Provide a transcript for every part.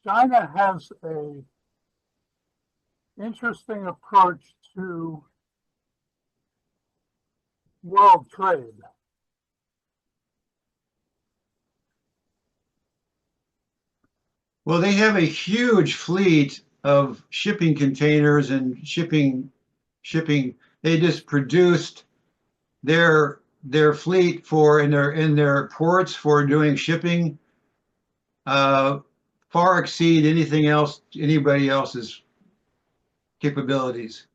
China has a interesting approach to world trade. Well, they have a huge fleet of shipping containers and shipping. They just produced their fleet for in their ports for doing shipping uh, far exceed anything else, anybody else's capabilities.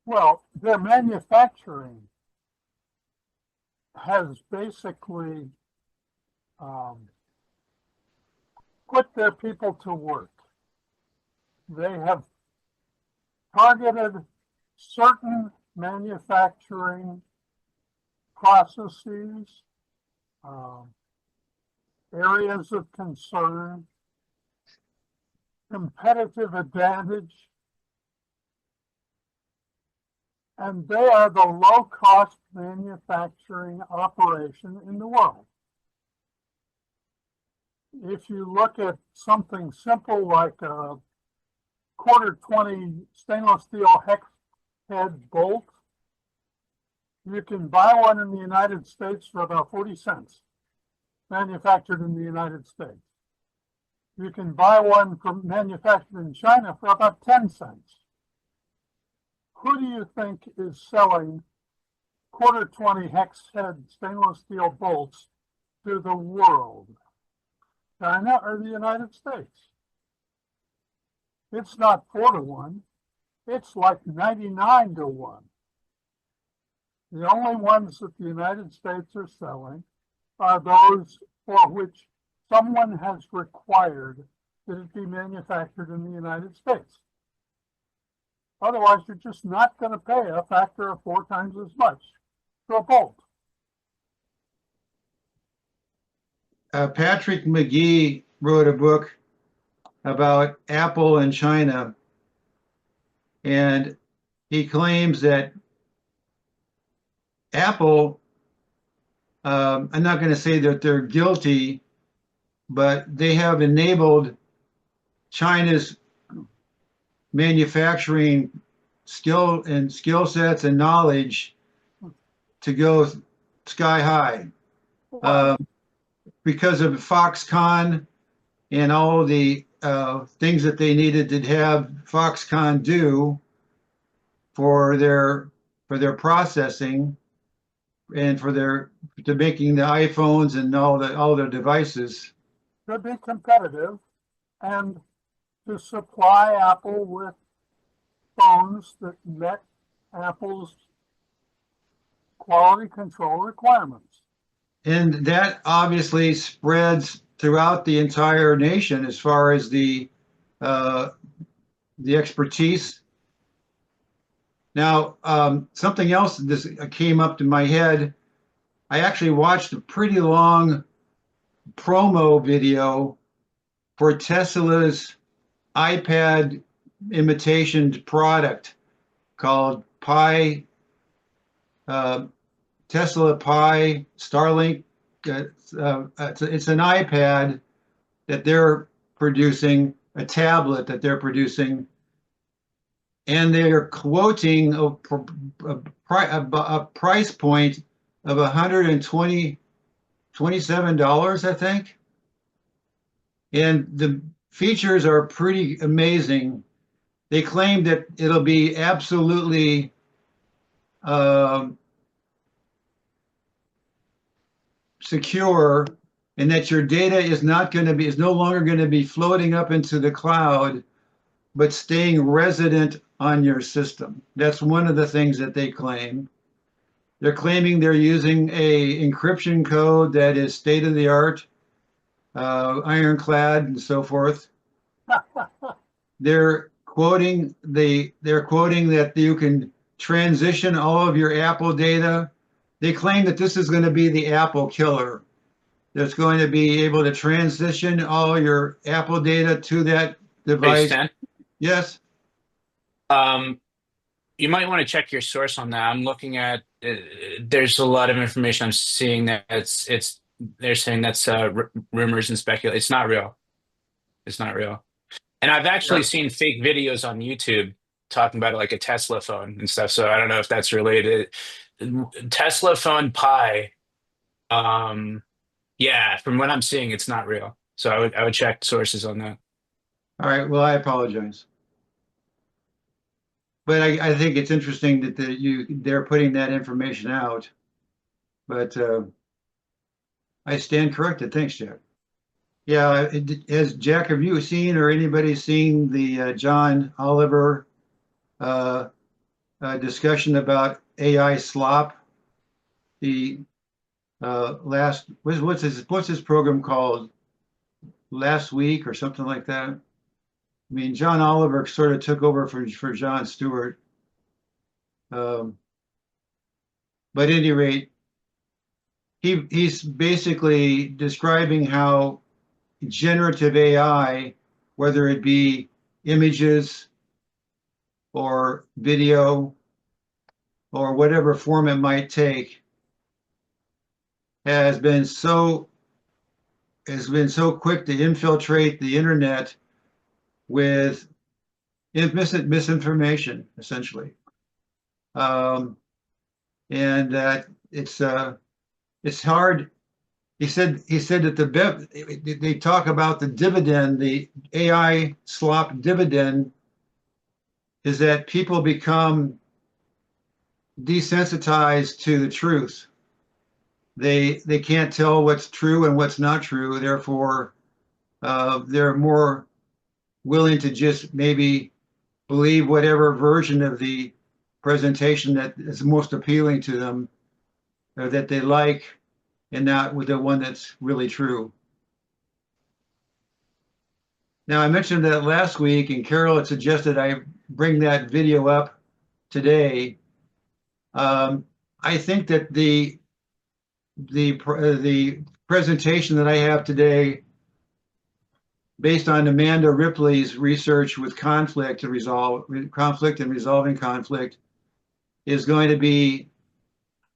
Well, their manufacturing has basically put their people to work. They have targeted certain manufacturing processes, areas of concern, competitive advantage, and they are the low-cost manufacturing operation in the world. If you look at something simple like a quarter 20 stainless steel hex head bolt, you can buy one in the United States for about 40 cents, manufactured in the United States. You can buy one from manufactured in China for about 10 cents. Who do you think is selling quarter 20 hex head stainless steel bolts to the world? China or the United States? It's not 4-1. It's like 99-1. The only ones that the United States are selling are those for which someone has required that it be manufactured in the United States. Otherwise, you're just not going to pay a factor of 4 times as much for a bolt. Patrick McGee wrote a book about Apple and China, and he claims that Apple, I'm not going to say that they're guilty, but they have enabled China's manufacturing skill sets and knowledge to go sky high. Because of Foxconn and all the things that they needed to have Foxconn do for their processing and to making the iPhones and all their devices. To be competitive and to supply Apple with phones that met Apple's quality control requirements. And that obviously spreads throughout the entire nation as far as the expertise. Now, something else this came up to my head. I actually watched a pretty long promo video for Tesla's iPad imitation product called Pi, Tesla Pi Starlink. It's an iPad that they're producing, a tablet that they're producing, and they're quoting a price point of $127, I think. And the features are pretty amazing. They claim that it'll be absolutely secure, and that your data is no longer going to be floating up into the cloud, but staying resident on your system. That's one of the things that they claim. They're claiming they're using a encryption code that is state of the art, ironclad, and so forth. They're quoting that you can transition all of your Apple data. They claim that this is going to be the Apple killer. That's going to be able to transition all your Apple data to that device. Hey, Stan? Yes. You might want to check your source on that. I'm looking at. There's a lot of information I'm seeing that they're saying that's rumors and speculation. It's not real. It's not real. And I've actually Yeah. seen fake videos on YouTube talking about it, like a Tesla phone and stuff. So I don't know if that's related. Tesla phone Pi. Yeah, from what I'm seeing, it's not real. So I would check sources on that. All right. Well, I apologize. But I think it's interesting that they're putting that information out. But I stand corrected. Thanks, Jack. Yeah, has Jack, have you seen or anybody seen the John Oliver uh, discussion about AI slop? The what's his program called? Last week or something like that. I mean, John Oliver sort of took over for Jon Stewart. But at any rate, he's basically describing how generative AI, whether it be images or video or whatever form it might take, has been so quick to infiltrate the internet with misinformation, essentially, and that it's hard. He said that they talk about the dividend, the AI slop dividend, is that people become desensitized to the truth. They can't tell what's true and what's not true. Therefore, they're more willing to just maybe believe whatever version of the presentation that is most appealing to them or that they like, and not with the one that's really true. Now, I mentioned that last week, and Carol had suggested I bring that video up today. I think that the presentation that I have today, based on Amanda Ripley's research with conflict and resolving conflict, is going to be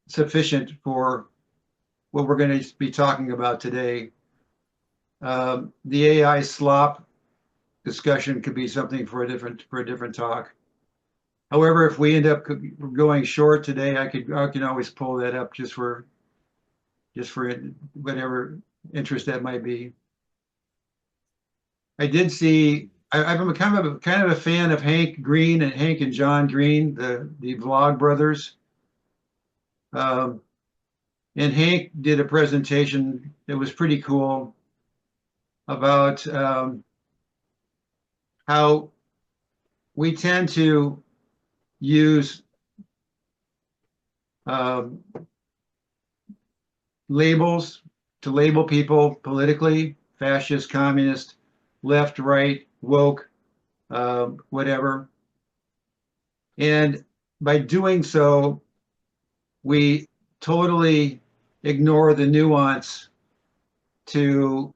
sufficient for what we're going to be talking about today. The AI slop discussion could be something for a different talk. However, if we end up going short today, I can always pull that up just for whatever interest that might be. I did see. I'm kind of a fan of Hank and John Green, the Vlog brothers. And Hank did a presentation that was pretty cool about how we tend to use labels to label people politically: fascist, communist, left, right, woke, whatever. And by doing so, we totally ignore the nuance to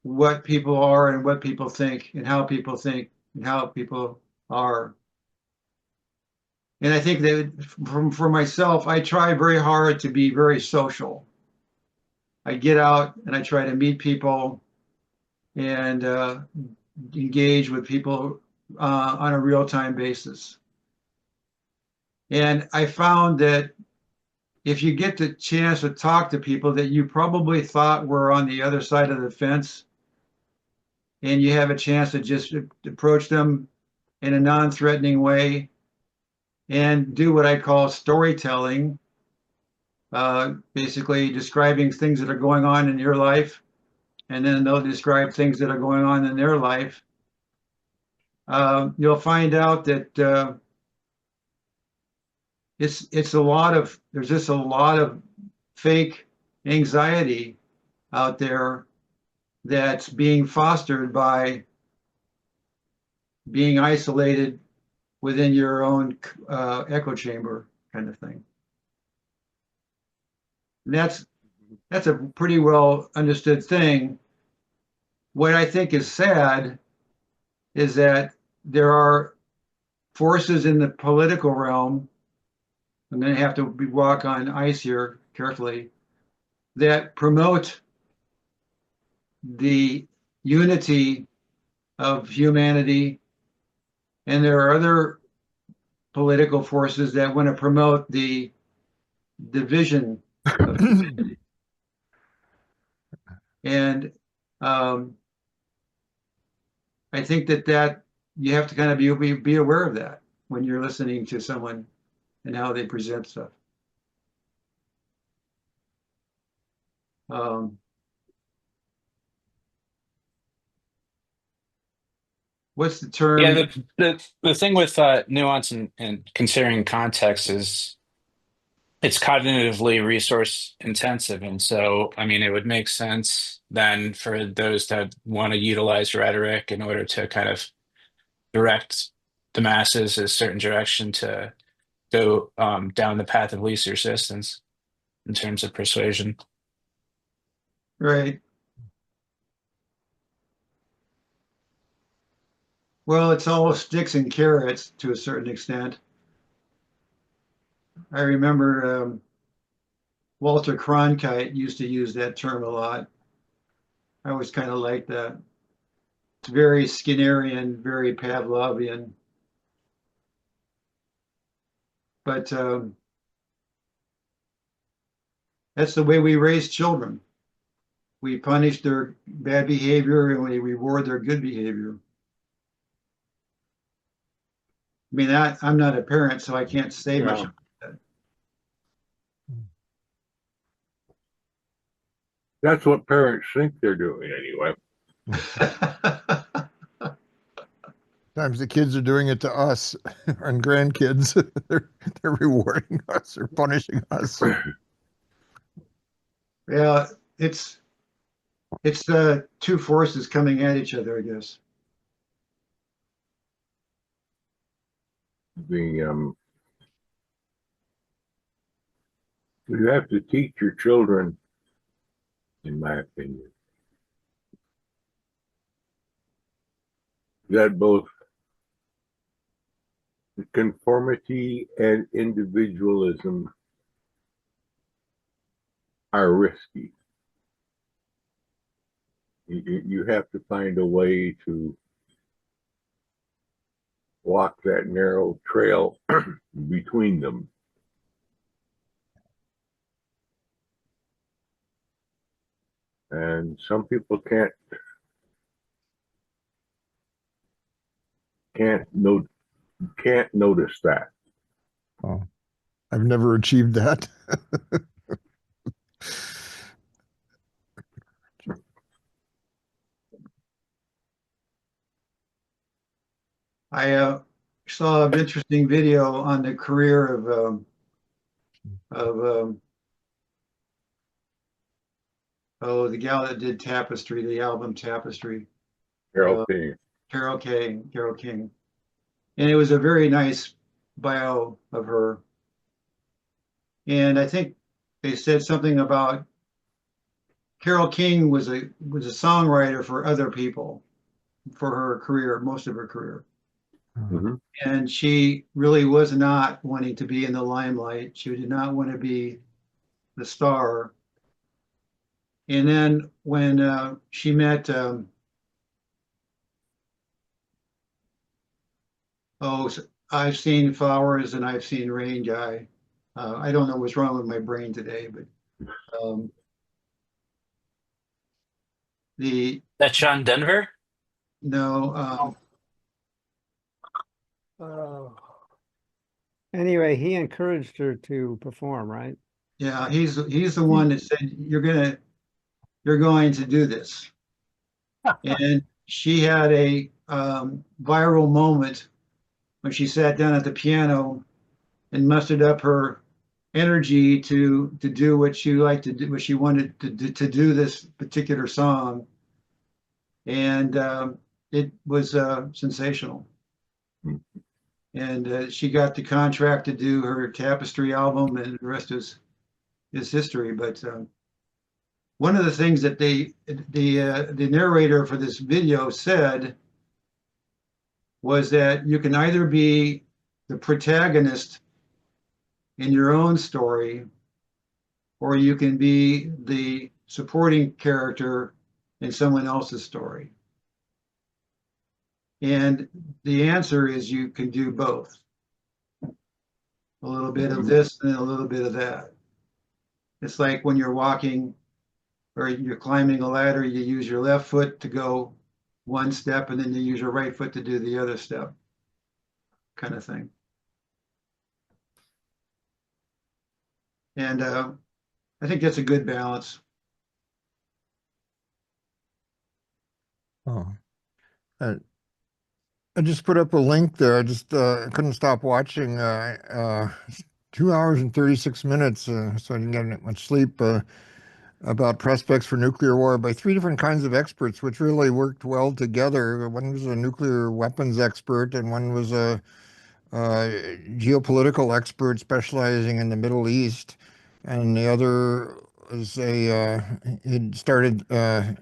what people are and what people think and how people think and how people are. And I think that for myself, I try very hard to be very social. I get out and I try to meet people and engage with people on a real-time basis. And I found that if you get the chance to talk to people that you probably thought were on the other side of the fence, and you have a chance to just approach them in a non-threatening way and do what I call storytelling, basically describing things that are going on in your life, and then they'll describe things that are going on in their life. You'll find out that there's just a lot of fake anxiety out there that's being fostered by being isolated within your own echo chamber, kind of thing. And that's a pretty well understood thing. What I think is sad is that there are forces in the political realm, I'm going to have to walk on ice here carefully, that promote the unity of humanity. And there are other political forces that want to promote the division of humanity. And I think that you have to kind of be aware of that when you're listening to someone and how they present stuff. What's the term? Yeah, the thing with nuance and considering context is it's cognitively resource intensive. And so, I mean, it would make sense then for those that want to utilize rhetoric in order to kind of direct the masses a certain direction to go down the path of least resistance in terms of persuasion. Right. Well, it's all sticks and carrots to a certain extent. I remember Walter Cronkite used to use that term a lot. I always kind of liked that. It's very Skinnerian, very Pavlovian. But that's the way we raise children. We punish their bad behavior and we reward their good behavior. I mean, I'm not a parent, so I can't say much about that. That's what parents think they're doing anyway. Sometimes the kids are doing it to us and grandkids. They're rewarding us or punishing us. Yeah, it's the two forces coming at each other, I guess. You have to teach your children, in my opinion, that both conformity and individualism are risky. You have to find a way to walk that narrow trail between them. And some people can't notice that. Oh, I've never achieved that. I saw an interesting video on the career of the gal that did Tapestry, the album Tapestry. Carol King. Carol King. And it was a very nice bio of her. And I think they said something about Carol King was a songwriter for other people for her career, most of her career. Mm-hmm. And she really was not wanting to be in the limelight. She did not want to be the star. And then when she met, I've seen Flowers and I've seen Rain guy. I don't know what's wrong with my brain today, but That's John Denver? no. Anyway, he encouraged her to perform, right? Yeah, he's the one that said you're going to do this. And she had a viral moment when she sat down at the piano and mustered up her energy to do what she liked to do, what she wanted to do this particular song, and it was sensational. And she got the contract to do her Tapestry album, and the rest is history. But one of the things that the narrator for this video said was that you can either be the protagonist in your own story, or you can be the supporting character in someone else's story. And the answer is you can do both. A little bit of this and a little bit of that. It's like when you're walking or you're climbing a ladder, you use your left foot to go one step and then you use your right foot to do the other step, kind of thing. And I think that's a good balance. Oh, I just put up a link there. I just couldn't stop watching. 2 hours and 36 minutes, so I didn't get much sleep. About prospects for nuclear war by three different kinds of experts, which really worked well together. One was a nuclear weapons expert, and one was a geopolitical expert specializing in the Middle East, and the other was he'd started as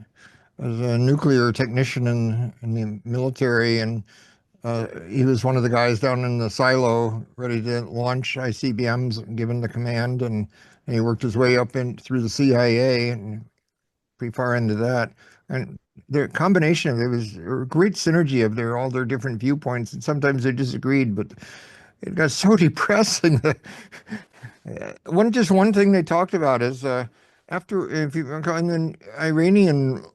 a nuclear technician in the military, and he was one of the guys down in the silo ready to launch ICBMs, given the command, and he worked his way up in through the CIA and pretty far into that. And the combination of it was a great synergy of all their different viewpoints, and sometimes they disagreed, but it got so depressing. One thing they talked about is after if you in the Iranian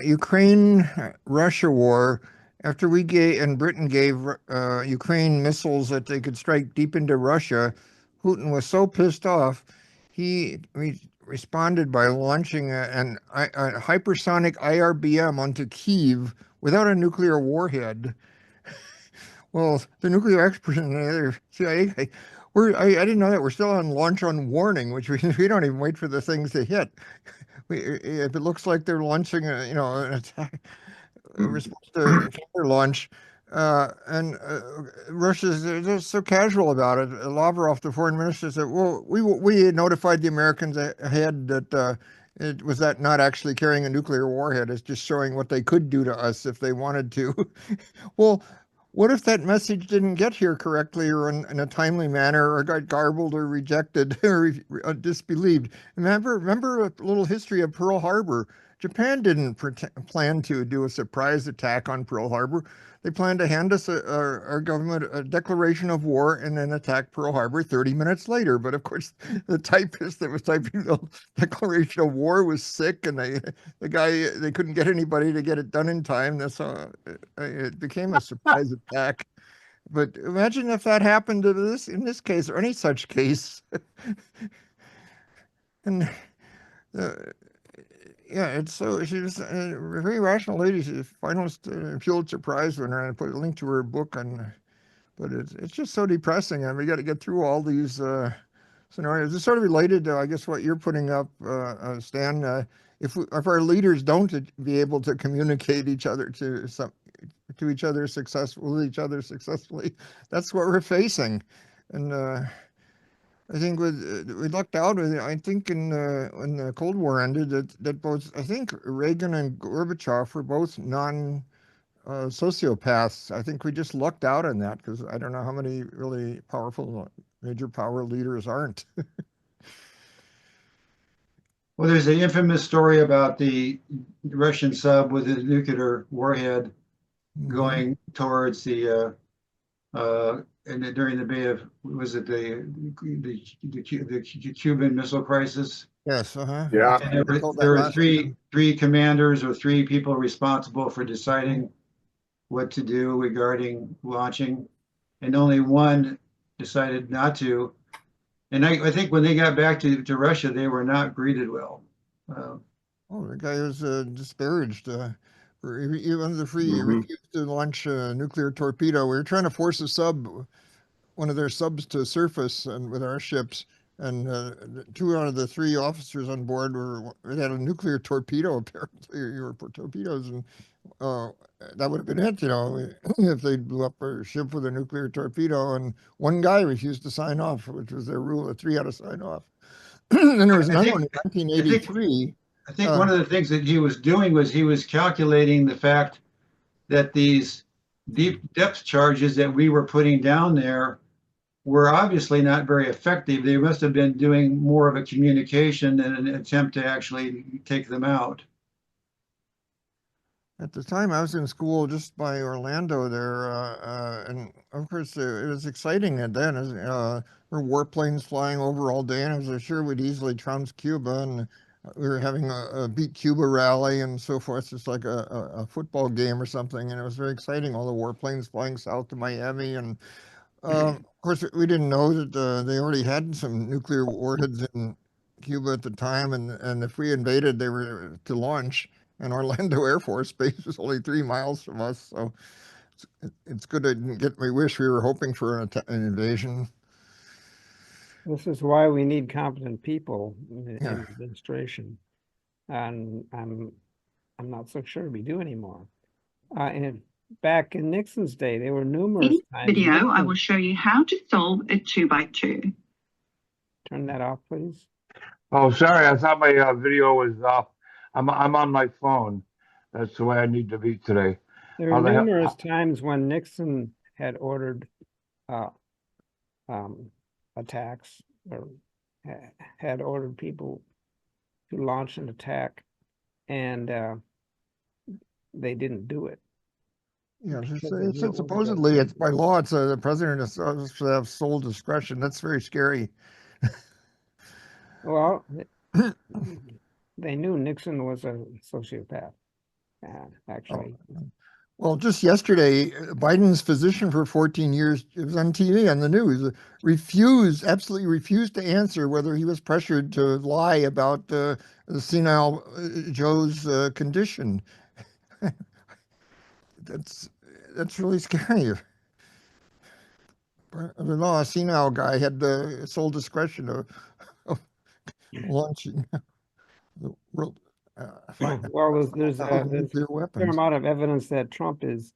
Ukraine Russia war, after we gave and Britain gave Ukraine missiles that they could strike deep into Russia, Putin was so pissed off, he responded by launching a hypersonic IRBM onto Kyiv without a nuclear warhead. Well, the nuclear expert in the other CIA guy, I didn't know that. We're still on launch on warning, which we don't even wait for the things to hit. If it looks like they're launching an attack, we're supposed to counter launch. And Russia's just so casual about it. Lavrov, the foreign minister, said, "Well, we notified the Americans ahead that it was that not actually carrying a nuclear warhead. It's just showing what they could do to us if they wanted to." Well, what if that message didn't get here correctly or in a timely manner or got garbled or rejected or disbelieved? Remember a little history of Pearl Harbor. Japan didn't plan to do a surprise attack on Pearl Harbor. They planned to hand us our government a declaration of war and then attack Pearl Harbor 30 minutes later. But of course, the typist that was typing the declaration of war was sick, and they couldn't get anybody to get it done in time. That's how it became a surprise attack. But imagine if that happened to in this case or any such case. And yeah, it's so she was a very rational lady. She's a finalist Pulitzer Prize winner, and I put a link to her book on. But it's just so depressing, and we got to get through all these scenarios. It's sort of related to, I guess, what you're putting up, Stan. If our leaders don't be able to communicate each other to each other successfully, that's what we're facing, and. I think we lucked out. I think when the Cold War ended, that both I think Reagan and Gorbachev were both sociopaths. I think we just lucked out on that because I don't know how many really powerful major power leaders aren't. Well, there's the infamous story about the Russian sub with a nuclear warhead going towards the and during the Bay of, was it the Cuban Missile Crisis? Yes. Yeah. And there were three commanders or three people responsible for deciding what to do regarding launching, and only one decided not to. And I think when they got back to Russia, they were not greeted well. The guy was disparaged. Even the free refused to launch a nuclear torpedo. We were trying to force one of their subs to surface and with our ships, and 2 out of the 3 officers on board had a nuclear torpedo. Apparently, torpedoes, and that would have been it, if they blew up our ship with a nuclear torpedo. And one guy refused to sign off, which was their rule. 3 had to sign off. And there was another one in 1983. I think one of the things that he was doing was he was calculating the fact that these deep depth charges that we were putting down there were obviously not very effective. They must have been doing more of a communication and an attempt to actually take them out. At the time, I was in school just by Orlando there, and of course it was exciting then. There were warplanes flying over all day, and I was sure we'd easily trounce Cuba, and we were having a beat Cuba rally and so forth. It's like a football game or something, and it was very exciting. All the warplanes flying south to Miami, and of course we didn't know that they already had some nuclear warheads in Cuba at the time, and if we invaded, they were to launch. And Orlando Air Force Base was only 3 miles from us, so it's good I didn't get my wish. We were hoping for an invasion. This is why we need competent people in Yeah. administration, and I'm not so sure we do anymore. And back in Nixon's day, there were numerous In this times. video, I Nixon- will show you how to solve a 2x2. Turn that off, please. Oh, sorry, I thought my video was off. I'm on my phone. That's the way I need to be today. There How were the hell- numerous times when Nixon had ordered attacks, or had ordered people to launch an attack, and they didn't do it. Yeah, Because it's, they knew it's, it was supposedly against it's by law. It's the president is supposed to have sole discretion. That's very scary. Well, they knew Nixon was a sociopath, actually. Well, just yesterday, Biden's physician for 14 years, it was on TV on the news, absolutely refused to answer whether he was pressured to lie about the senile Joe's condition. That's really scary. I don't know, a senile guy had the sole discretion of launching the world. Well, there's a nuclear fair weapons. amount of evidence that Trump has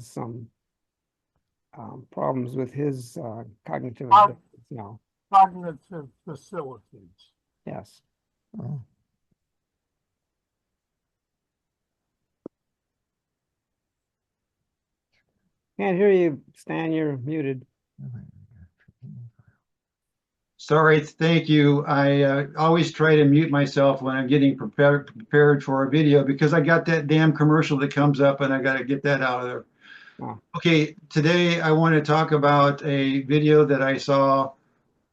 some problems with his cognitive abilities now. Cognitive facilities. Yes. Oh. Can't hear you, Stan. You're muted. Sorry, thank you. I always try to mute myself when I'm getting prepared for a video because I got that damn commercial that comes up and I got to get that out of there. Oh. Okay, today I want to talk about a video that I saw.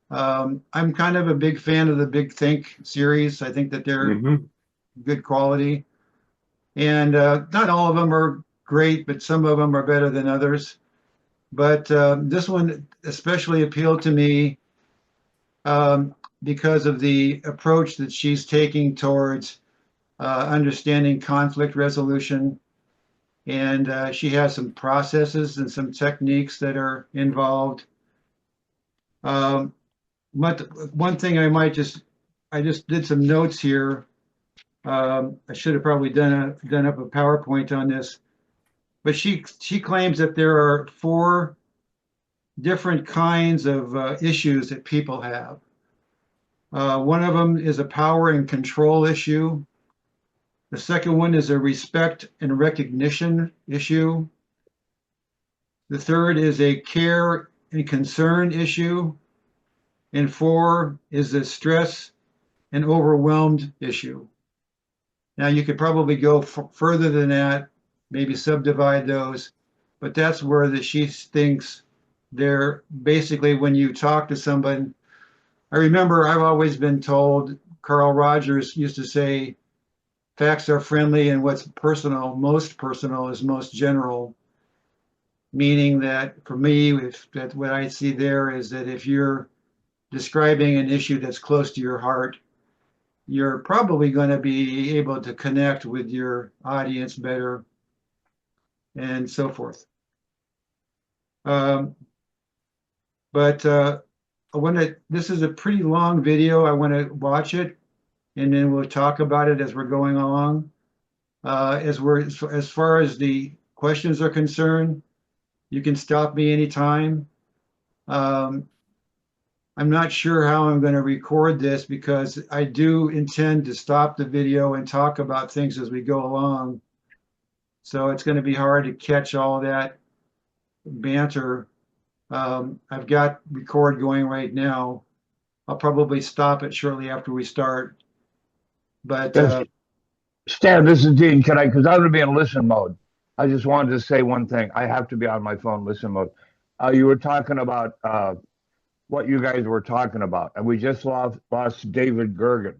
I'm kind of a big fan of the Big Think series. I think that they're good quality. And not all of them are great, but some of them are better than others. But this one especially appealed to me because of the approach that she's taking towards understanding conflict resolution. And she has some processes and some techniques that are involved. But one thing I just did some notes here. I should have probably done up a PowerPoint on this. But she claims that there are 4 different kinds of issues that people have. One of them is a power and control issue. The second one is a respect and recognition issue. The third is a care and concern issue. And 4 is a stress and overwhelmed issue. Now you could probably go further than that, maybe subdivide those, but that's where she thinks they're basically when you talk to someone. I remember I've always been told, Carl Rogers used to say, facts are friendly and what's personal, most personal is most general. Meaning that for me, what I see there is that if you're describing an issue that's close to your heart, you're probably going to be able to connect with your audience better and so forth. This is a pretty long video. I want to watch it and then we'll talk about it as we're going along. As far as the questions are concerned, you can stop me anytime. I'm not sure how I'm going to record this because I do intend to stop the video and talk about things as we go along. So it's going to be hard to catch all that banter. I've got record going right now. I'll probably stop it shortly after we start. But Stan, this is Dean. Can I, because I'm going to be in listen mode. I just wanted to say one thing. I have to be on my phone listen mode. You were talking about what you guys were talking about, and we just lost David Gergen.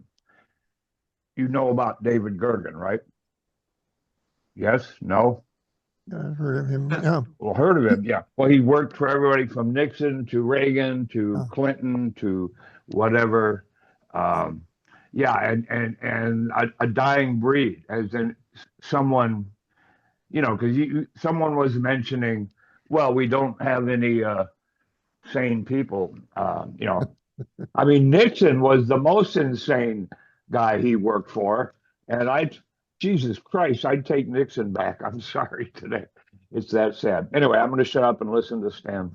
You know about David Gergen, right? Yes? No? I've heard of him. Yeah. Well, heard of him, yeah. Well, he worked for everybody from Nixon to Reagan to Oh. Clinton to whatever. Um, yeah, and a dying breed, as in someone, you know, because someone was mentioning, well, we don't have any sane people. You know, I mean, Nixon was the most insane guy he worked for, and Jesus Christ, I'd take Nixon back. I'm sorry today. It's that sad. Anyway, I'm going to shut up and listen to Stan.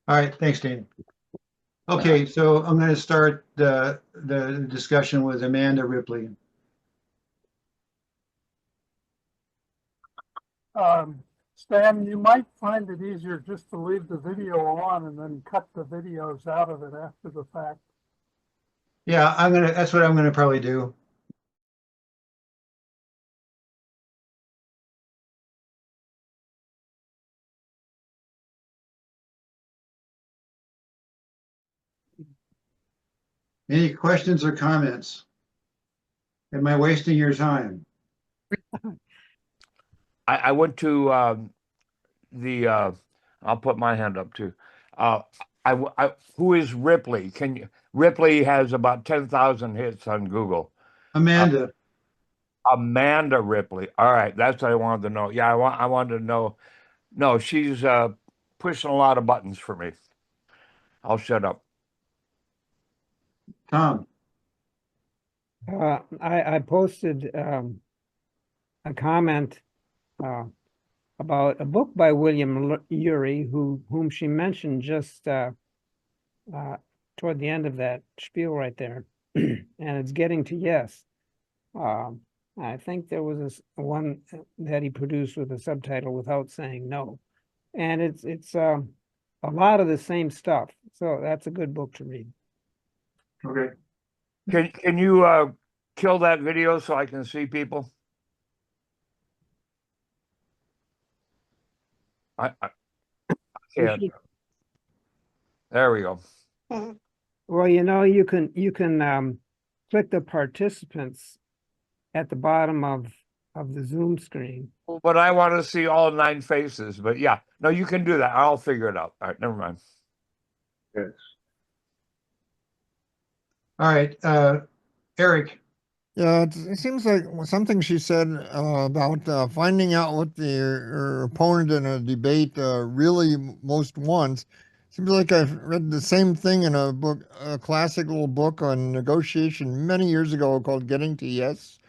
All right, thanks, Dean. Okay, so I'm going to start the discussion with Amanda Ripley. Stan, you might find it easier just to leave the video on and then cut the videos out of it after the fact. Yeah, that's what I'm gonna probably do. Any questions or comments? Am I wasting your time? I went to I'll put my hand up too. Who is Ripley? Ripley has about 10,000 hits on Google. Amanda. Amanda Ripley. All right, that's what I wanted to know. Yeah, I wanted to know. No, she's pushing a lot of buttons for me. I'll shut up. Tom. I posted a comment about a book by William Ury, whom she mentioned just toward the end of that spiel right there, and it's Getting to Yes. I think there was this one that he produced with a subtitle Without Saying No, and it's a lot of the same stuff. So that's a good book to read. Okay. Can you kill that video so I can see people? I can't. There we go. Well, you know, you can click the participants at the bottom of the Zoom screen. But I want to see all 9 faces. But yeah, no, you can do that. I'll figure it out. All right, never mind. Yes. All right, Eric. Yeah, it seems like something she said about finding out what her opponent in a debate really most wants. Seems like I've read the same thing in a book, a classic little book on negotiation many years ago called Getting to Yes.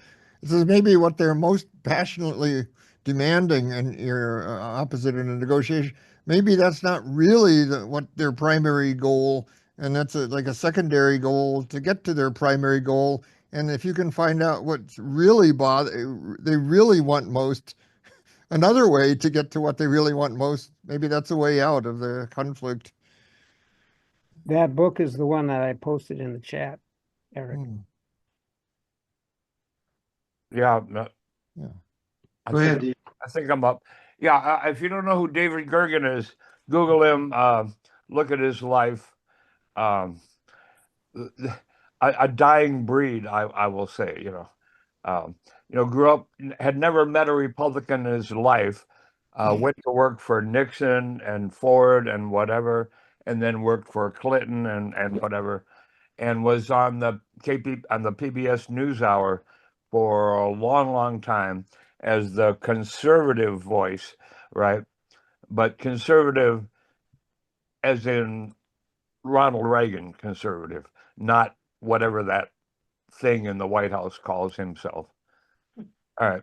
This is maybe what they're most passionately demanding in your opposite in a negotiation. Maybe that's not really what their primary goal, and that's like a secondary goal to get to their primary goal. And if you can find out what's really they really want most, another way to get to what they really want most, maybe that's a way out of the conflict. That book is the one that I posted in the chat, Eric. Yeah. Yeah. Go ahead, Dean. I think I'm up. Yeah, if you don't know who David Gergen is, Google him. Look at his life. A dying breed, I will say. Grew up, had never met a Republican in his life. Went to work for Nixon and Ford and whatever, and then worked for Clinton and whatever, and was on the PBS NewsHour for a long, long time as the conservative voice, right? But conservative as in Ronald Reagan conservative, not whatever that thing in the White House calls himself. All right.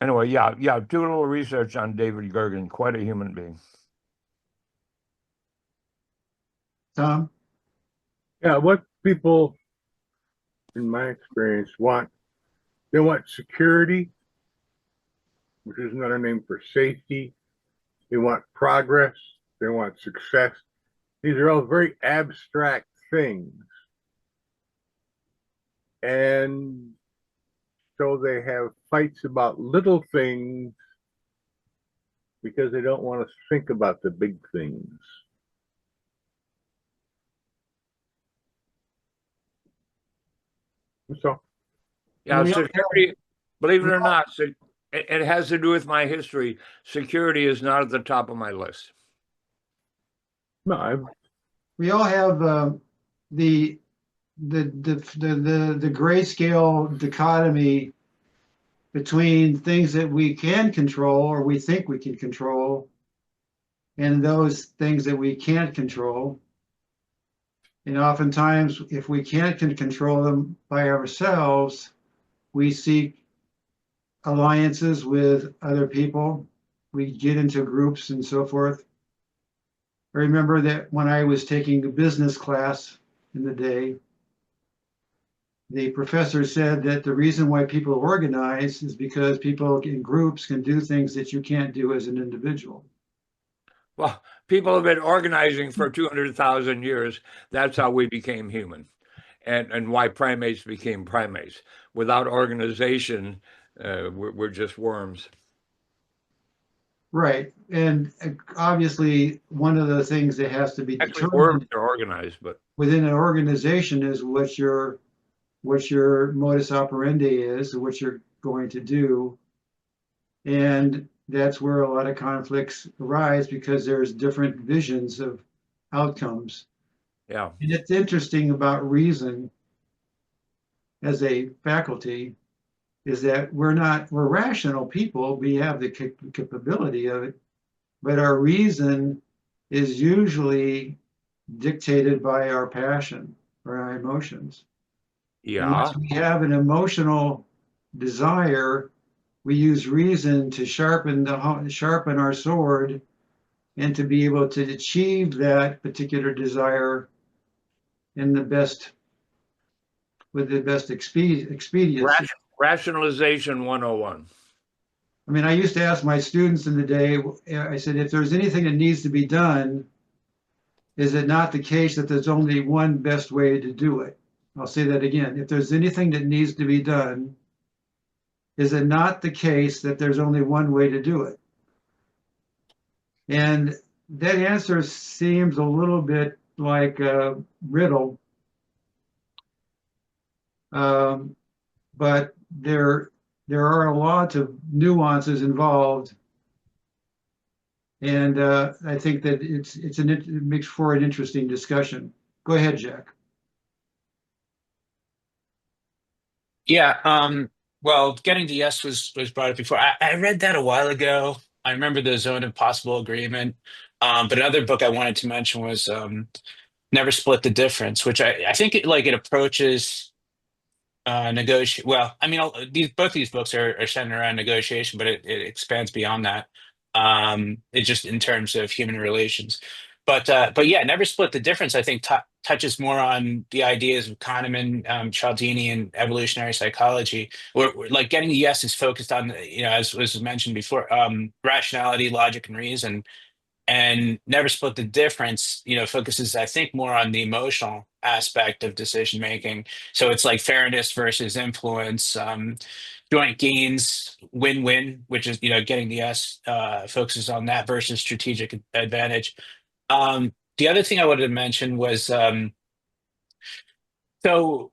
Anyway, yeah, do a little research on David Gergen, quite a human being. Tom. Yeah, what people, in my experience, they want security, which is another name for safety. They want progress. They want success. These are all very abstract things. And so they have fights about little things because they don't want to think about the big things. So, Yeah, We all- security, believe it we or all- not, it has to do with my history. Security is not at the top of my list. no, We all have the the grayscale dichotomy between things that we can control or we think we can control and those things that we can't control. And oftentimes, if we can't control them by ourselves, we seek alliances with other people. We get into groups and so forth. I remember that when I was taking a business class in the day, the professor said that the reason why people organize is because people in groups can do things that you can't do as an individual. Well, people have been organizing for 200,000 years. That's how we became human, and why primates became primates. Without organization, we're just worms. Right. And obviously, one of the things that has to be Actually, worms determined are organized, but within an organization is what your modus operandi is, what you're going to do. And that's where a lot of conflicts arise because there's different visions of outcomes. yeah, And it's interesting about reason as a faculty is that we're rational people. We have the capability of it, but our reason is usually dictated by our passion or our emotions. And yeah, once we have an emotional desire, we use reason to sharpen our sword and to be able to achieve that particular desire in the best with the best expediency. Rationalization 101. I mean, I used to ask my students in the day, I said, if there's anything that needs to be done, is it not the case that there's only one best way to do it? I'll say that again. If there's anything that needs to be done, is it not the case that there's only one way to do it? And that answer seems a little bit like a riddle, but there are a lot of nuances involved, and I think that it makes for an interesting discussion. Go ahead, Jack. Yeah. Well, getting to yes was brought up before. I read that a while ago. I remember the zone of possible agreement. But another book I wanted to mention was Never Split the Difference, which I think it approaches negotiate. Well, I mean, both these books are centered around negotiation, but it expands beyond that. It just in terms of human relations. But yeah, Never Split the Difference. I think touches more on the ideas of Kahneman, Cialdini, and evolutionary psychology. Where like getting the yes is focused on as was mentioned before, rationality, logic, and reason, and Never Split the Difference focuses, I think, more on the emotional aspect of decision making. So it's like fairness versus influence, joint gains, win-win, which is getting the S, focuses on that versus strategic advantage. The other thing I wanted to mention was so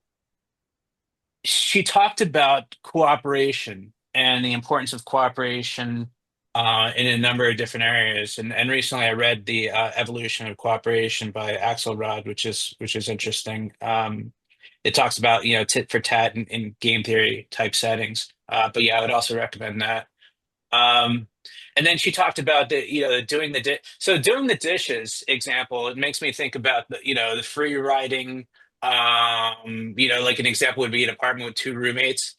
she talked about cooperation and the importance of cooperation in a number of different areas. And recently, I read the Evolution of Cooperation by Axelrod, which is interesting. It talks about tit for tat in game theory type settings. But yeah, I would also recommend that. Um, and then she talked about doing the dishes example. It makes me think about the free riding. Like an example would be an apartment with two roommates.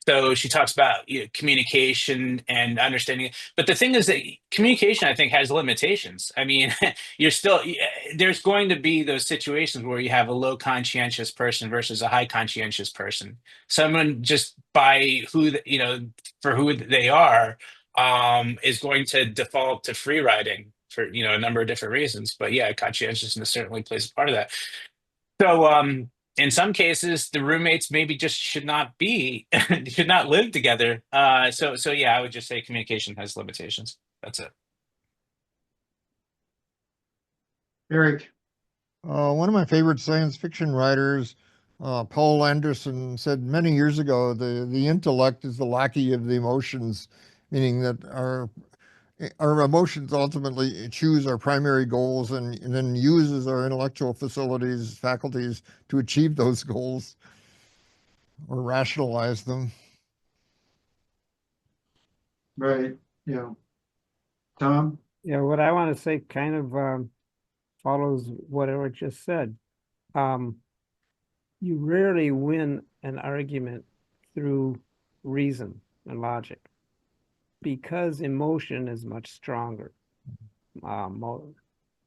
So she talks about communication and understanding. But the thing is that communication, I think, has limitations. I mean, there's going to be those situations where you have a low conscientious person versus a high conscientious person. Someone just by for who they are is going to default to free riding for a number of different reasons. But yeah, conscientiousness certainly plays a part of that. So in some cases, the roommates maybe just should not should not live together. So yeah, I would just say communication has limitations. That's it. Eric, One of my favorite science fiction writers, Paul Anderson, said many years ago, the intellect is the lackey of the emotions, meaning that our emotions ultimately choose our primary goals and then uses our intellectual faculties to achieve those goals or rationalize them. right? Yeah. Tom? Yeah, what I want to say kind of follows what Eric just said. You rarely win an argument through reason and logic because emotion is much stronger.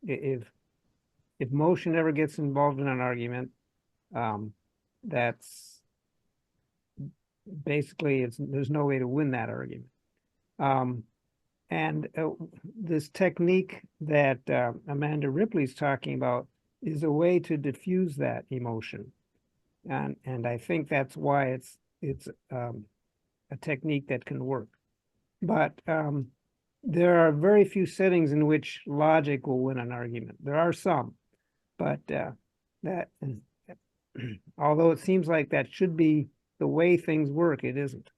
If motion ever gets involved in an argument, that's basically there's no way to win that argument. And this technique that Amanda Ripley's talking about is a way to diffuse that emotion, and I think that's why it's a technique that can work. But there are very few settings in which logic will win an argument. There are some, but that although it seems like that should be the way things work, it isn't.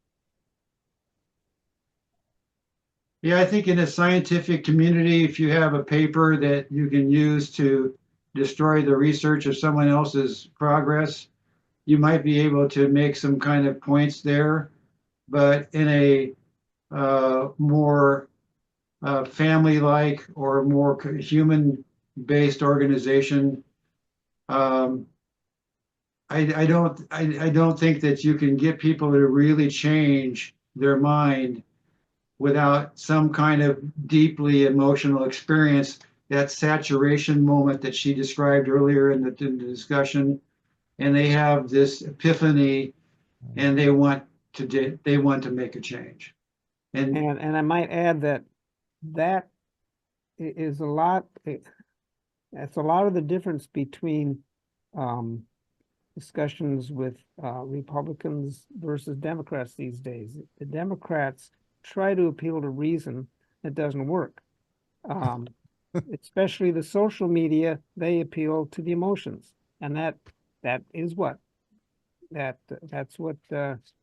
Yeah, I think in a scientific community, if you have a paper that you can use to destroy the research of someone else's progress, you might be able to make some kind of points there. But in a more family-like or more human-based organization, I don't think that you can get people to really change their mind without some kind of deeply emotional experience. That saturation moment that she described earlier in the discussion, and they have this epiphany, and they want to make a change. And I might add that is a lot. That's a lot of the difference between discussions with Republicans versus Democrats these days. The Democrats try to appeal to reason. It doesn't work. Especially the social media, they appeal to the emotions, and that's what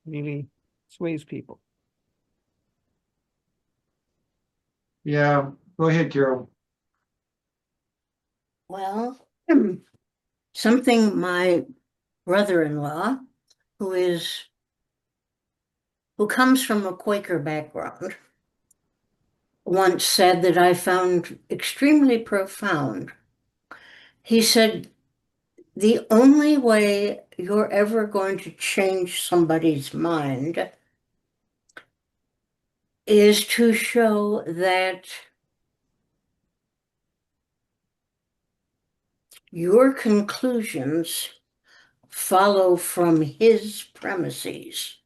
really sways people. yeah, go ahead, Carol. Well, something my brother-in-law, who comes from a Quaker background, once said that I found extremely profound. He said, the only way you're ever going to change somebody's mind is to show that your conclusions follow from his premises.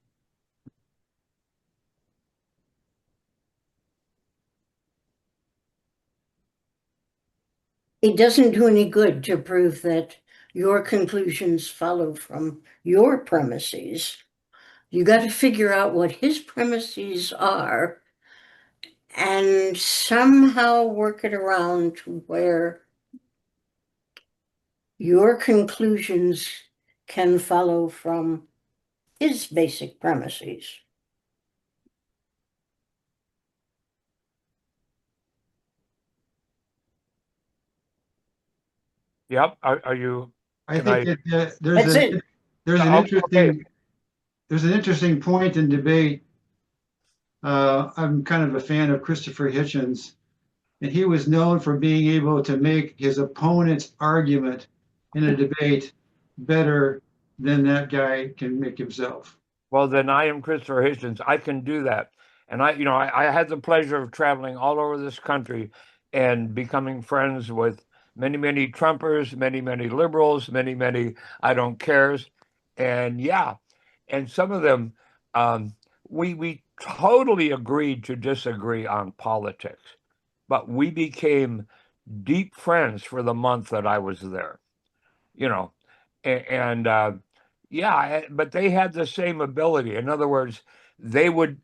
It doesn't do any good to prove that your conclusions follow from your premises. You got to figure out what his premises are and somehow work it around to where your conclusions can follow from his basic premises. Yep. Are you? I Can think I? that That's it. there's an Okay. interesting point in debate. I'm kind of a fan of Christopher Hitchens, and he was known for being able to make his opponent's argument in a debate better than that guy can make himself. Well, then I am Christopher Hitchens. I can do that. And I had the pleasure of traveling all over this country and becoming friends with many, many Trumpers, many, many liberals, many, many I don't cares. And yeah, and some of them, we totally agreed to disagree on politics, but we became deep friends for the month that I was there. You know, And yeah, but they had the same ability. In other words, they would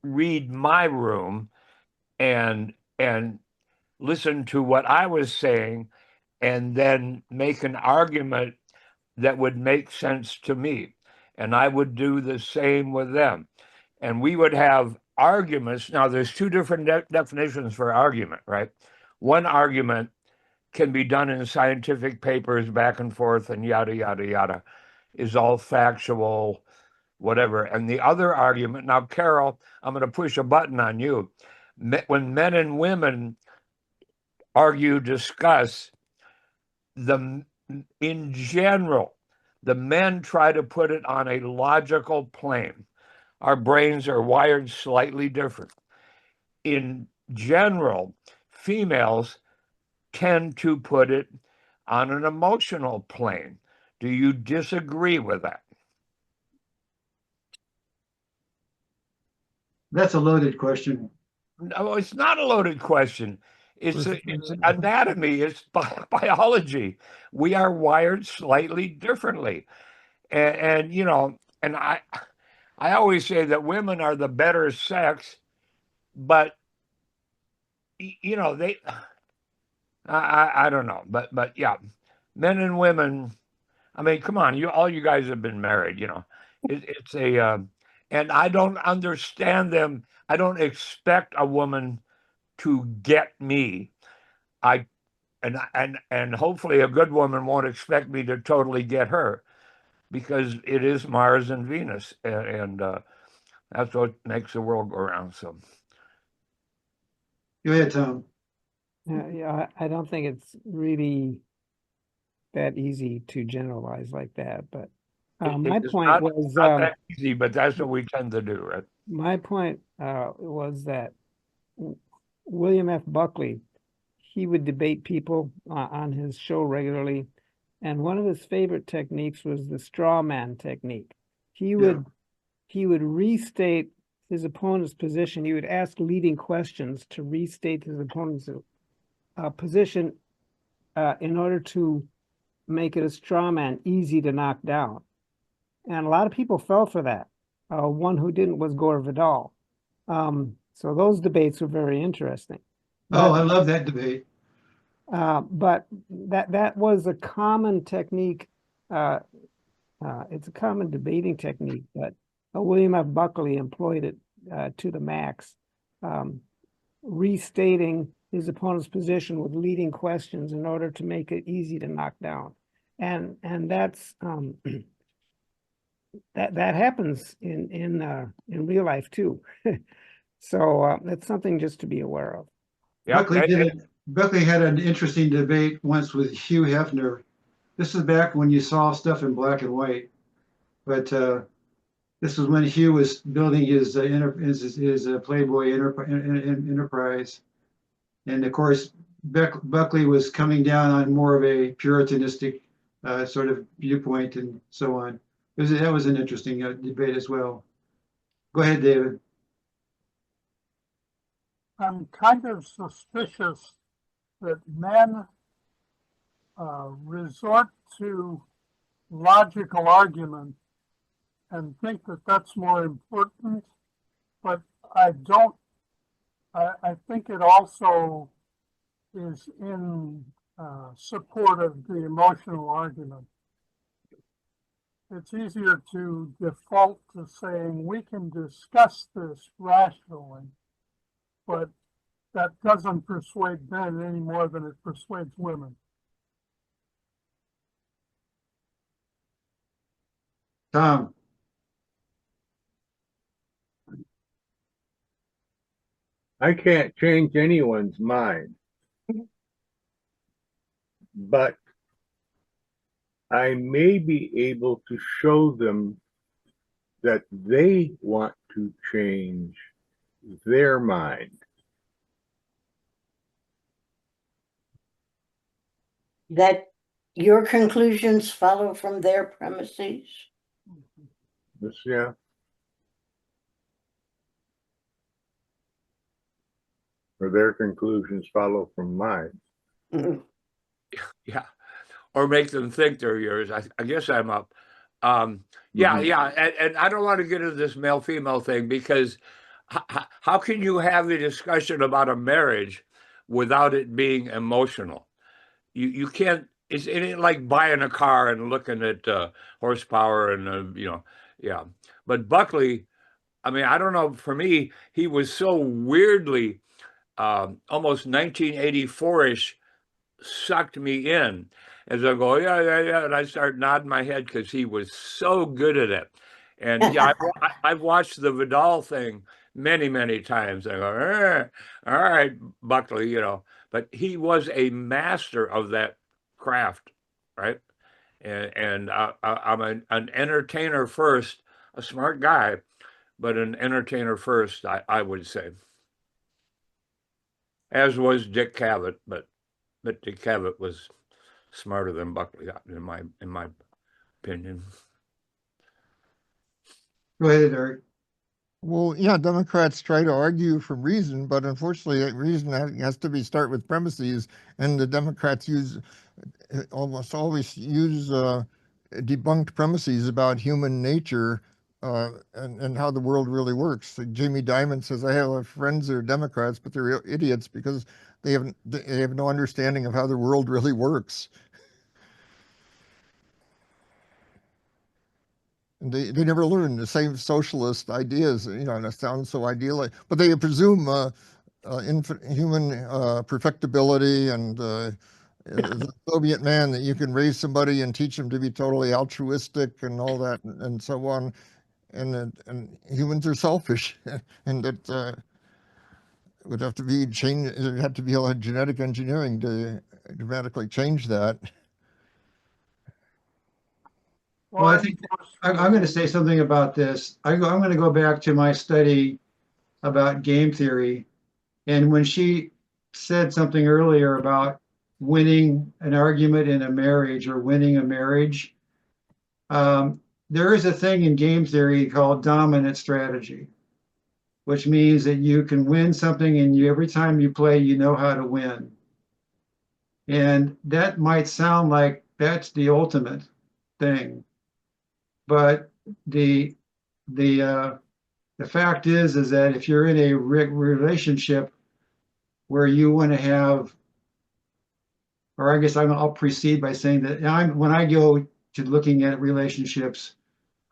read my room and listen to what I was saying, and then make an argument that would make sense to me. And I would do the same with them. And we would have arguments. Now, there's two different definitions for argument, right? One argument can be done in scientific papers back and forth and yada, yada, yada, is all factual, whatever. And the other argument, now, Carol, I'm going to push a button on you. When men and women argue, discuss, in general, the men try to put it on a logical plane. Our brains are wired slightly different. In general, females tend to put it on an emotional plane. Do you disagree with that? That's a loaded question. No, it's not a loaded question. It's anatomy, it's biology. We are wired slightly differently. And you know, and I always say that women are the better sex, but you know, I don't know, but yeah, men and women. I mean, come on, all you guys have been married, you know. It's a and I don't understand them. I don't expect a woman to get me. I and hopefully a good woman won't expect me to totally get her, because it is Mars and Venus, and that's what makes the world go around. So Go ahead, Tom. Yeah, I don't think it's really that easy to generalize like that. But my it's point was not that easy, but that's what we tend to do, right? my point was that William F. Buckley, he would debate people on his show regularly, and one of his favorite techniques was the straw man technique. He would restate his opponent's position. He would ask leading questions to restate his opponent's position in order to make it a straw man easy to knock down. And a lot of people fell for that. One who didn't was Gore Vidal. So those debates were very interesting. Oh, I love that debate. But that was a common technique. It's a common debating technique, but William F. Buckley employed it to the max, restating his opponent's position with leading questions in order to make it easy to knock down. And that's that happens in real life too. So that's something just to be aware of. Yep. Buckley had an interesting debate once with Hugh Hefner. This is back when you saw stuff in black and white, but this was when Hugh was building his Playboy enterprise, and of course Buckley was coming down on more of a puritanistic sort of viewpoint and so on. That was an interesting debate as well. Go ahead, David. I'm kind of suspicious that men resort to logical argument and think that that's more important, but I don't. I think it also is in support of the emotional argument. It's easier to default to saying we can discuss this rationally, but that doesn't persuade men any more than it persuades women. Tom. I can't change anyone's mind, but I may be able to show them that they want to change their mind. That your conclusions follow from their premises? Yeah. Or their conclusions follow from mine. Mhm. Yeah. or make them think they're yours. I guess I'm up. Yeah, yeah, and I don't want to get into this male-female thing because how can you have a discussion about a marriage without it being emotional? You can't. It ain't like buying a car and looking at horsepower and yeah. But Buckley, I mean, I don't know. For me, he was so weirdly almost 1984ish, sucked me in as I go, yeah, yeah, yeah. And I start nodding my head because he was so good at it. And yeah, I've watched the Vidal thing many, many times. I go, all right, Buckley, but he was a master of that craft, right? And I'm an entertainer first, a smart guy, but an entertainer first, I would say. As was Dick Cavett, but Dick Cavett was smarter than Buckley, in my opinion. Go ahead, Eric. Well, yeah, Democrats try to argue from reason, but unfortunately, that reason has to be start with premises, and the Democrats almost always use debunked premises about human nature and how the world really works. Like Jamie Dimon says, I have friends that are Democrats, but they're idiots because they have no understanding of how the world really works. And they never learn the same socialist ideas, and it sounds so ideal, but they presume human perfectibility and the Soviet man, that you can raise somebody and teach them to be totally altruistic and all that and so on, and humans are selfish, and that would have to be changed. It would have to be a lot of genetic engineering to dramatically change that. Well, I think I'm going to say something about this. I'm going to go back to my study about game theory. And when she said something earlier about winning an argument in a marriage or winning a marriage, there is a thing in game theory called dominant strategy, which means that you can win something and every time you play, you know how to win. And that might sound like that's the ultimate thing. But the fact is that if you're in a relationship where you want to have, or I guess I'll precede by saying that when I go to looking at relationships,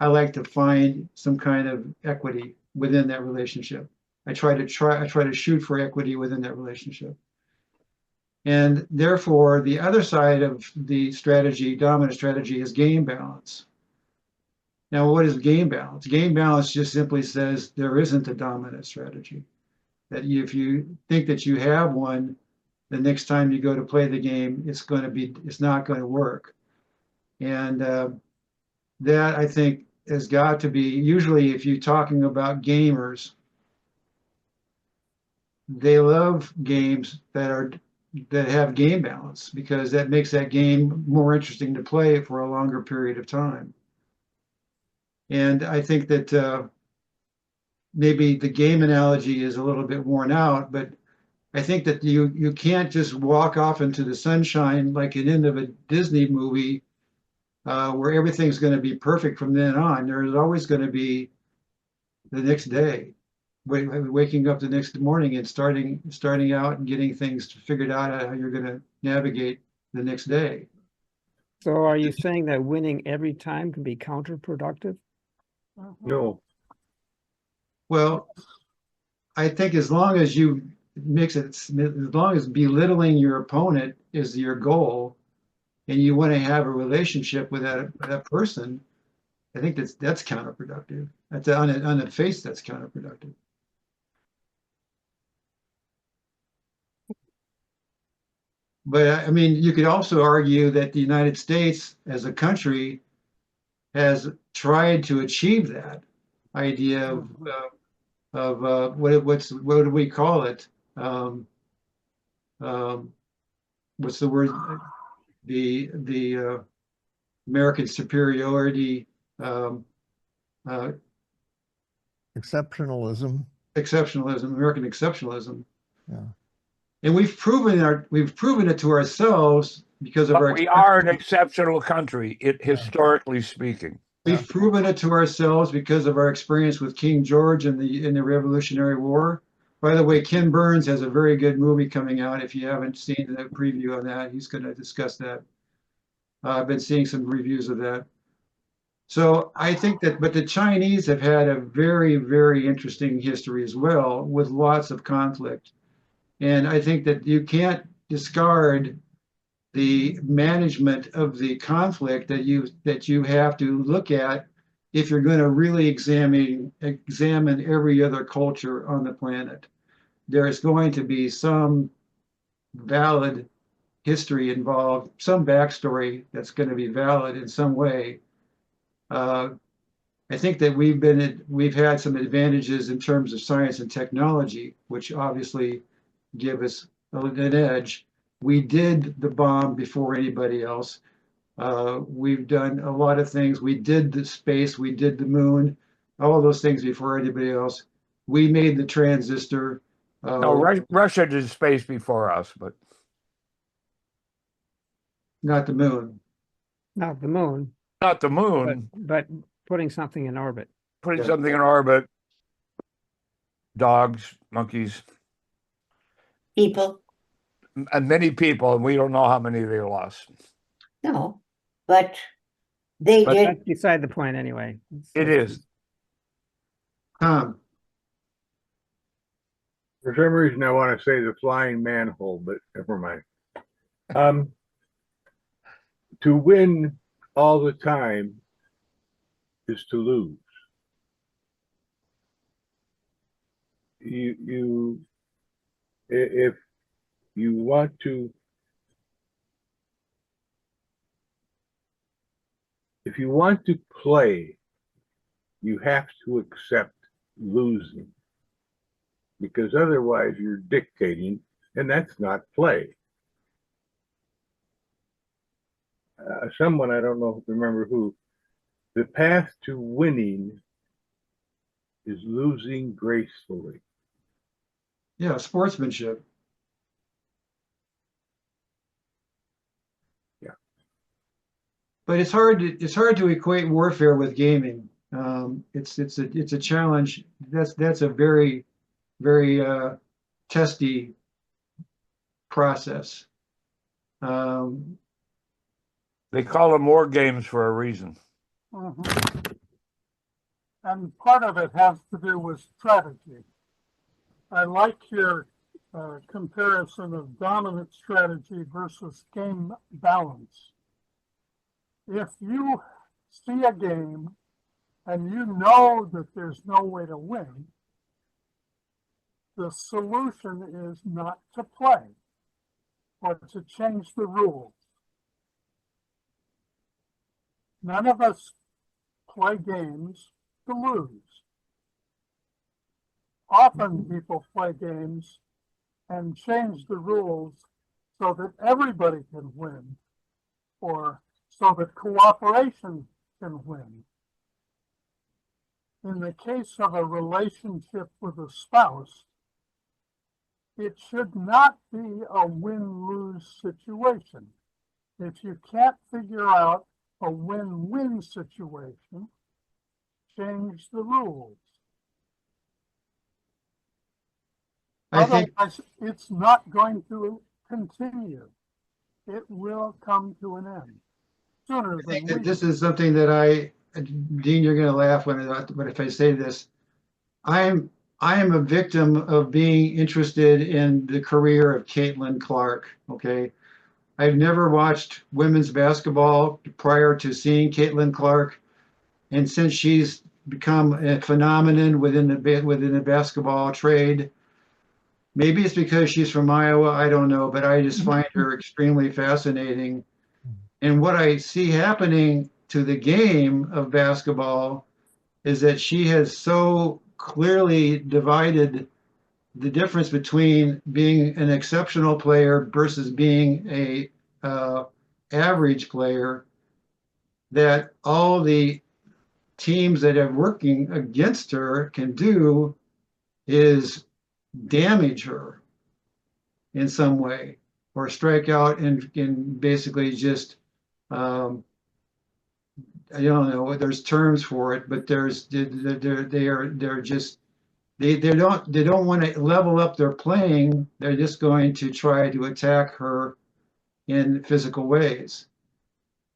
I like to find some kind of equity within that relationship. I try to shoot for equity within that relationship. And therefore, the other side of the strategy, dominant strategy, is game balance. Now, what is game balance? Game balance just simply says there isn't a dominant strategy. That if you think that you have one, the next time you go to play the game, it's not going to work. And that, I think, has got to be, usually if you're talking about gamers, they love games that have game balance because that makes that game more interesting to play for a longer period of time. And I think that maybe the game analogy is a little bit worn out, but I think that you can't just walk off into the sunshine like an end of a Disney movie where everything's going to be perfect from then on. There's always going to be the next day, waking up the next morning and starting out and getting things figured out how you're going to navigate the next day. So are you saying that winning every time can be counterproductive? No. Well, I think as long as you mix it, as long as belittling your opponent is your goal, and you want to have a relationship with that person, I think that's counterproductive. That's on the face, that's counterproductive. But I mean, you could also argue that the United States as a country has tried to achieve that idea of what do we call it? What's the word? The American superiority, Exceptionalism. American exceptionalism. Yeah. And we've proven it to ourselves because of But our we are an exceptional country, historically speaking. we've proven it to ourselves because of our experience with King George in the Revolutionary War. By the way, Ken Burns has a very good movie coming out. If you haven't seen the preview on that, he's going to discuss that. I've been seeing some reviews of that. So I think that, but the Chinese have had a very, very interesting history as well, with lots of conflict. And I think that you can't discard the management of the conflict that you have to look at if you're going to really examine every other culture on the planet. There's going to be some valid history involved, some backstory that's going to be valid in some way. I think that we've had some advantages in terms of science and technology, which obviously give us an edge. We did the bomb before anybody else. We've done a lot of things. We did the space, we did the moon, all those things before anybody else. We made the transistor. No, Russia did space before us, but not the moon. Not the moon, not the moon. but putting something in orbit. Putting something in orbit. Dogs, monkeys, People, and many people, and we don't know how many they lost. no, but they But did. That's beside the point anyway. It is. Tom, For some reason, I want to say the flying manhole, but never mind. To win all the time is to lose. If you want to, if you want to play, you have to accept losing, because otherwise you're dictating, and that's not play. Someone, I don't know, remember who, the path to winning is losing gracefully. yeah, sportsmanship. Yeah. But it's hard to equate warfare with gaming. It's a challenge. That's a very, very testy process. They call them war games for a reason. Mhm. And part of it has to do with strategy. I like your comparison of dominant strategy versus game balance. If you see a game and you know that there's no way to win, the solution is not to play or to change the rules. None of us play games to lose. Often people play games and change the rules so that everybody can win, or so that cooperation can win. In the case of a relationship with a spouse, it should not be a win-lose situation. If you can't figure out a win-win situation, change the rules. I think Otherwise, it's not going to continue. It will come to an end sooner than that we. this is something that Dean, you're going to laugh when if I say this. I am a victim of being interested in the career of Caitlin Clark. Okay, I've never watched women's basketball prior to seeing Caitlin Clark, and since she's become a phenomenon within the basketball trade, maybe it's because she's from Iowa, I don't know, but I just find her extremely fascinating. And what I see happening to the game of basketball is that she has so clearly divided the difference between being an exceptional player versus being a average player, that all the teams that are working against her can do is damage her in some way. or strike out and basically just, I don't know, there's terms for it, but they're just, they don't want to level up their playing. They're just going to try to attack her in physical ways.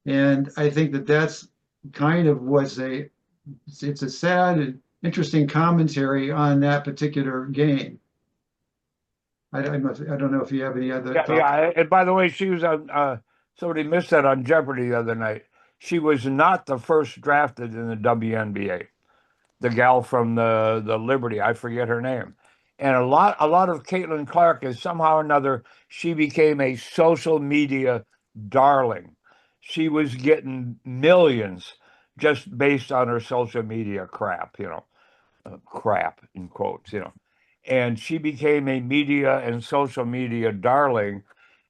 And I think that that's kind of it's a sad and interesting commentary on that particular game. I don't know if you have any other Yeah, thoughts. yeah. And by the way, she was on. Somebody missed that on Jeopardy the other night. She was not the first drafted in the WNBA. The gal from the Liberty, I forget her name. And a lot of Caitlin Clark is somehow or another, she became a social media darling. She was getting millions just based on her social media crap, crap in quotes, and she became a media and social media darling.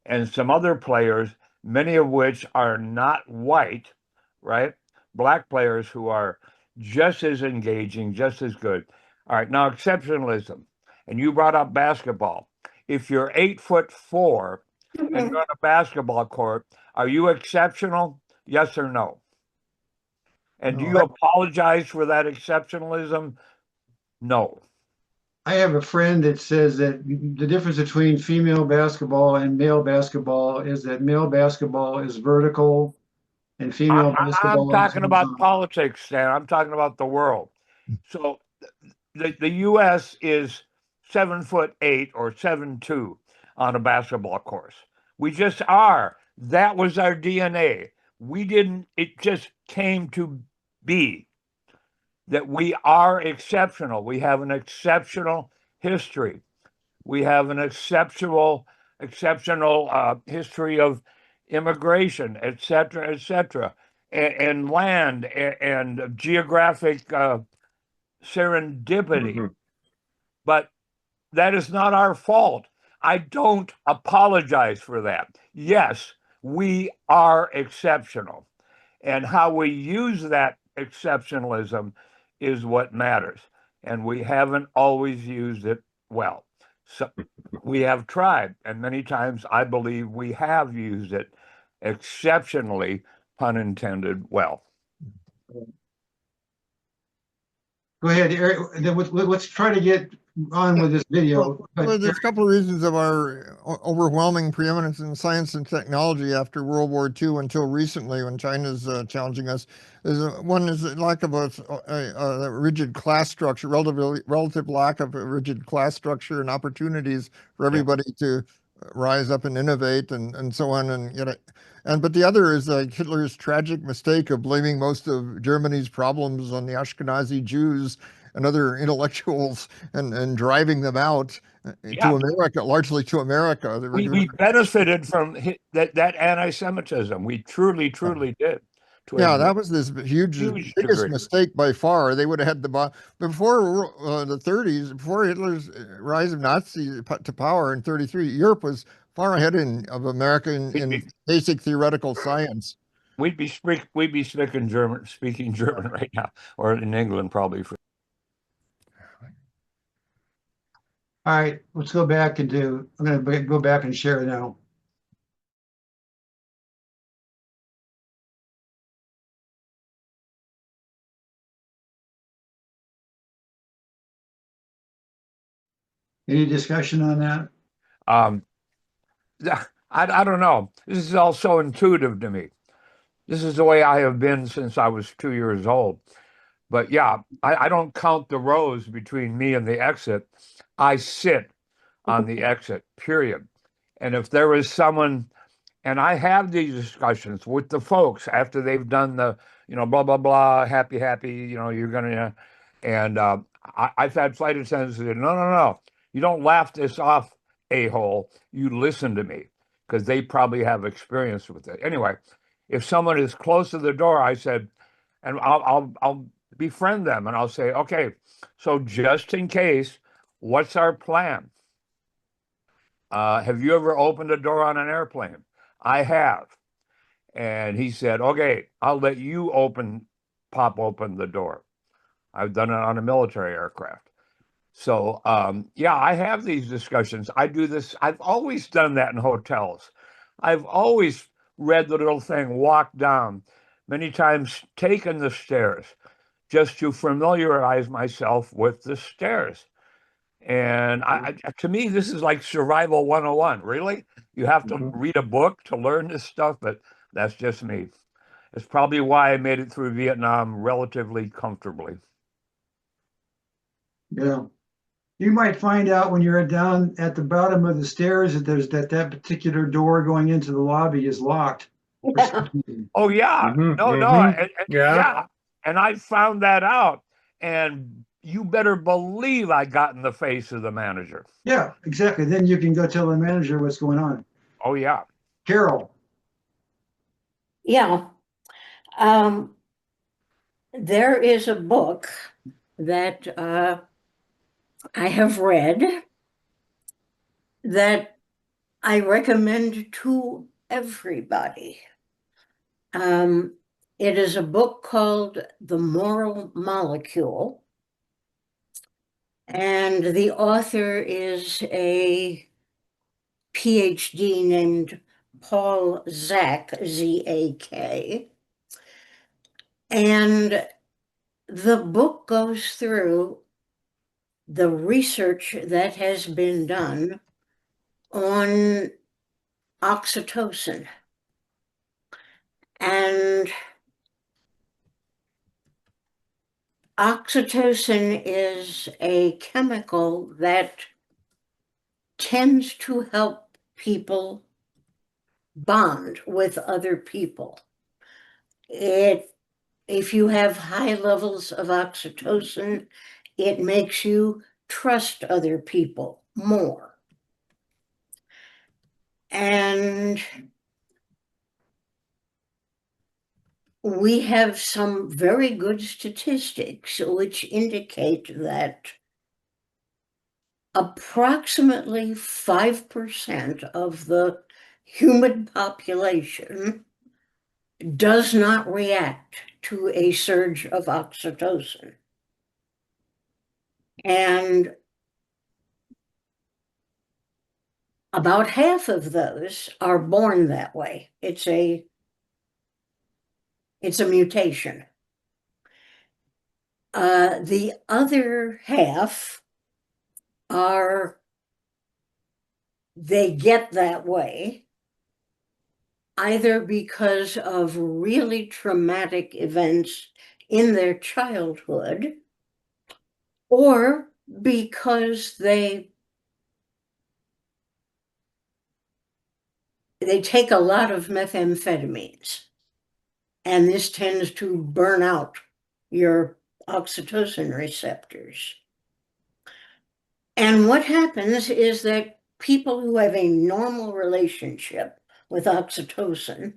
And some other players, many of which are not white, right? Black players who are just as engaging, just as good. All right, now exceptionalism. And you brought up basketball. If you're 8'4" and you're on a basketball court, are you exceptional? Yes or no? And do you apologize for that exceptionalism? No. I have a friend that says that the difference between female basketball and male basketball is that male basketball is vertical and female I'm basketball is talking about horizontal. politics, Stan. I'm talking about the world. So the U.S. is 7'8" or 7'2" on a basketball course. We just are. That was our DNA. We didn't, it just came to be that we are exceptional. We have an exceptional history. We have an exceptional history of immigration, et cetera, and land and geographic serendipity. Mhm. But that is not our fault. I don't apologize for that. Yes, we are exceptional. And how we use that exceptionalism is what matters. And we haven't always used it well. So we have tried, and many times I believe we have used it exceptionally, pun intended, well. Go ahead, Eric. Let's try to get on with this video. Well, there's a couple of reasons of our overwhelming preeminence in science and technology after World War II until recently, when China's challenging us. One is the lack of a rigid class structure, relative lack of a rigid class structure and opportunities for everybody to rise up and innovate and so on and get it. But the other is Hitler's tragic mistake of blaming most of Germany's problems on the Ashkenazi Jews and other intellectuals and driving them out to America, largely to America. We benefited from that anti-Semitism. We truly did. Yeah, that was this huge biggest degree. mistake by far. They would have had before the 30s, before Hitler's rise of Nazi to power in 33. Europe was far ahead of America in basic theoretical science. We'd be speaking German right now, or in England probably. All right, let's go back and I'm going to go back and share now. Any discussion on that? I don't know. This is all so intuitive to me. This is the way I have been since I was 2 years old. But yeah, I don't count the rows between me and the exit. I sit on the exit, period. And if there is someone, and I have these discussions with the folks after they've done the, blah, blah, blah, happy, you're going to, and I've had flight attendants say, no, you don't laugh this off, a-hole. You listen to me, because they probably have experience with it. Anyway, if someone is close to the door, I said, and I'll befriend them, and I'll say, okay, so just in case, what's our plan? Have you ever opened a door on an airplane? I have. And he said, okay, I'll let you pop open the door. I've done it on a military aircraft. So, yeah, I have these discussions. I do this. I've always done that in hotels. I've always read the little thing, walk down, many times taken the stairs just to familiarize myself with the stairs. And to me, this is like survival 101. Really? You have to read a book to learn this stuff, but that's just me. It's probably why I made it through Vietnam relatively comfortably. Yeah. You might find out when you're down at the bottom of the stairs that there's that particular door going into the lobby is locked. Oh yeah, no, Yeah. yeah, and I found that out, and you better believe I got in the face of the manager. Yeah, exactly. Then you can go tell the manager what's going on. Oh yeah. Carol. Yeah. There is a book that I have read that I recommend to everybody. It is a book called The Moral Molecule, and the author is a PhD named Paul Zak, Z-A-K. And the book goes through the research that has been done on oxytocin. And oxytocin is a chemical that tends to help people bond with other people. If you have high levels of oxytocin, it makes you trust other people more. And we have some very good statistics which indicate that approximately 5% of the human population does not react to a surge of oxytocin. And about half of those are born that way. It's a mutation. The other half they get that way either because of really traumatic events in their childhood or because they take a lot of methamphetamines, and this tends to burn out your oxytocin receptors. And what happens is that people who have a normal relationship with oxytocin,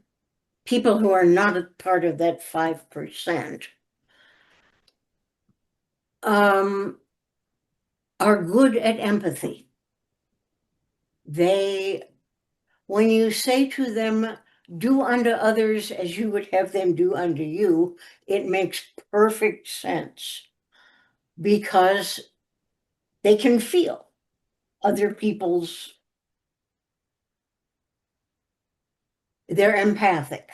people who are not a part of that 5%, are good at empathy. When you say to them, do unto others as you would have them do unto you, it makes perfect sense because they can feel other people's, they're empathic.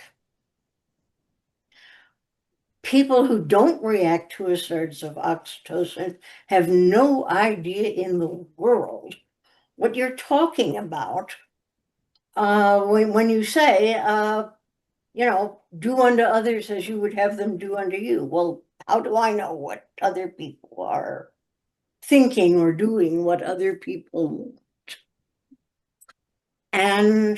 People who don't react to a surge of oxytocin have no idea in the world what you're talking about when you say, do unto others as you would have them do unto you. Well, how do I know what other people are thinking or doing, what other people want? And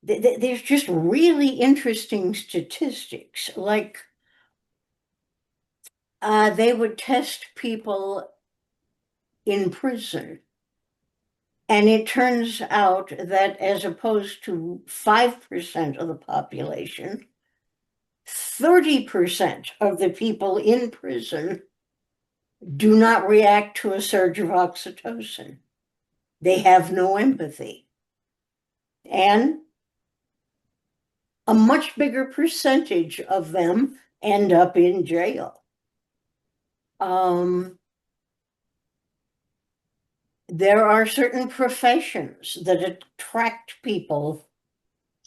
there's just really interesting statistics, like they would test people in prison. And it turns out that as opposed to 5% of the population, 30% of the people in prison do not react to a surge of oxytocin. They have no empathy. And a much bigger percentage of them end up in jail. There are certain professions that attract people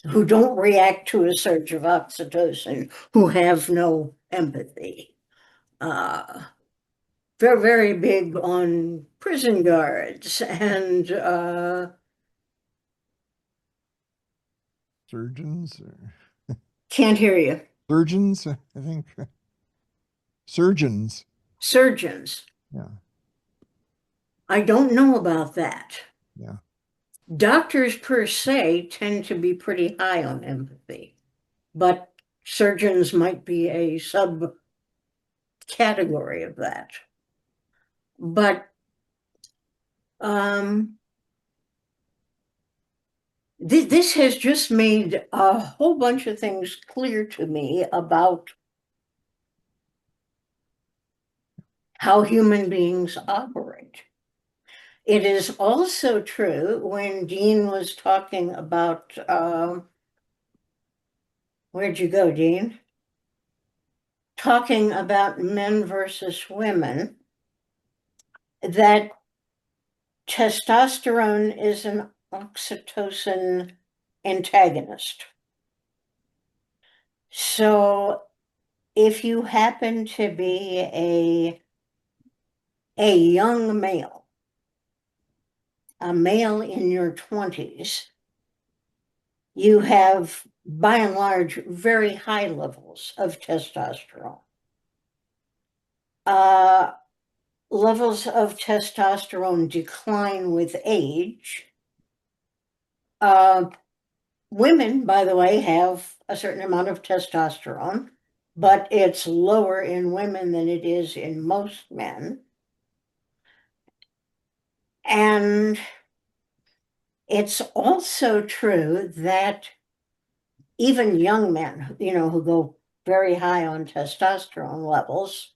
who don't react to a surge of oxytocin, who have no empathy. They're very big on prison guards and Surgeons, or can't hear you. surgeons, I think. Surgeons. Surgeons. Yeah. I don't know about that. Yeah. Doctors per se tend to be pretty high on empathy, but surgeons might be a subcategory of that. But this has just made a whole bunch of things clear to me about how human beings operate. It is also true when Dean was talking about, where'd you go, Dean? Talking about men versus women, that testosterone is an oxytocin antagonist. So if you happen to be a young male, a male in your 20s, you have, by and large, very high levels of testosterone. Levels of testosterone decline with age. Women, by the way, have a certain amount of testosterone, but it's lower in women than it is in most men. And it's also true that even young men, who go very high on testosterone levels,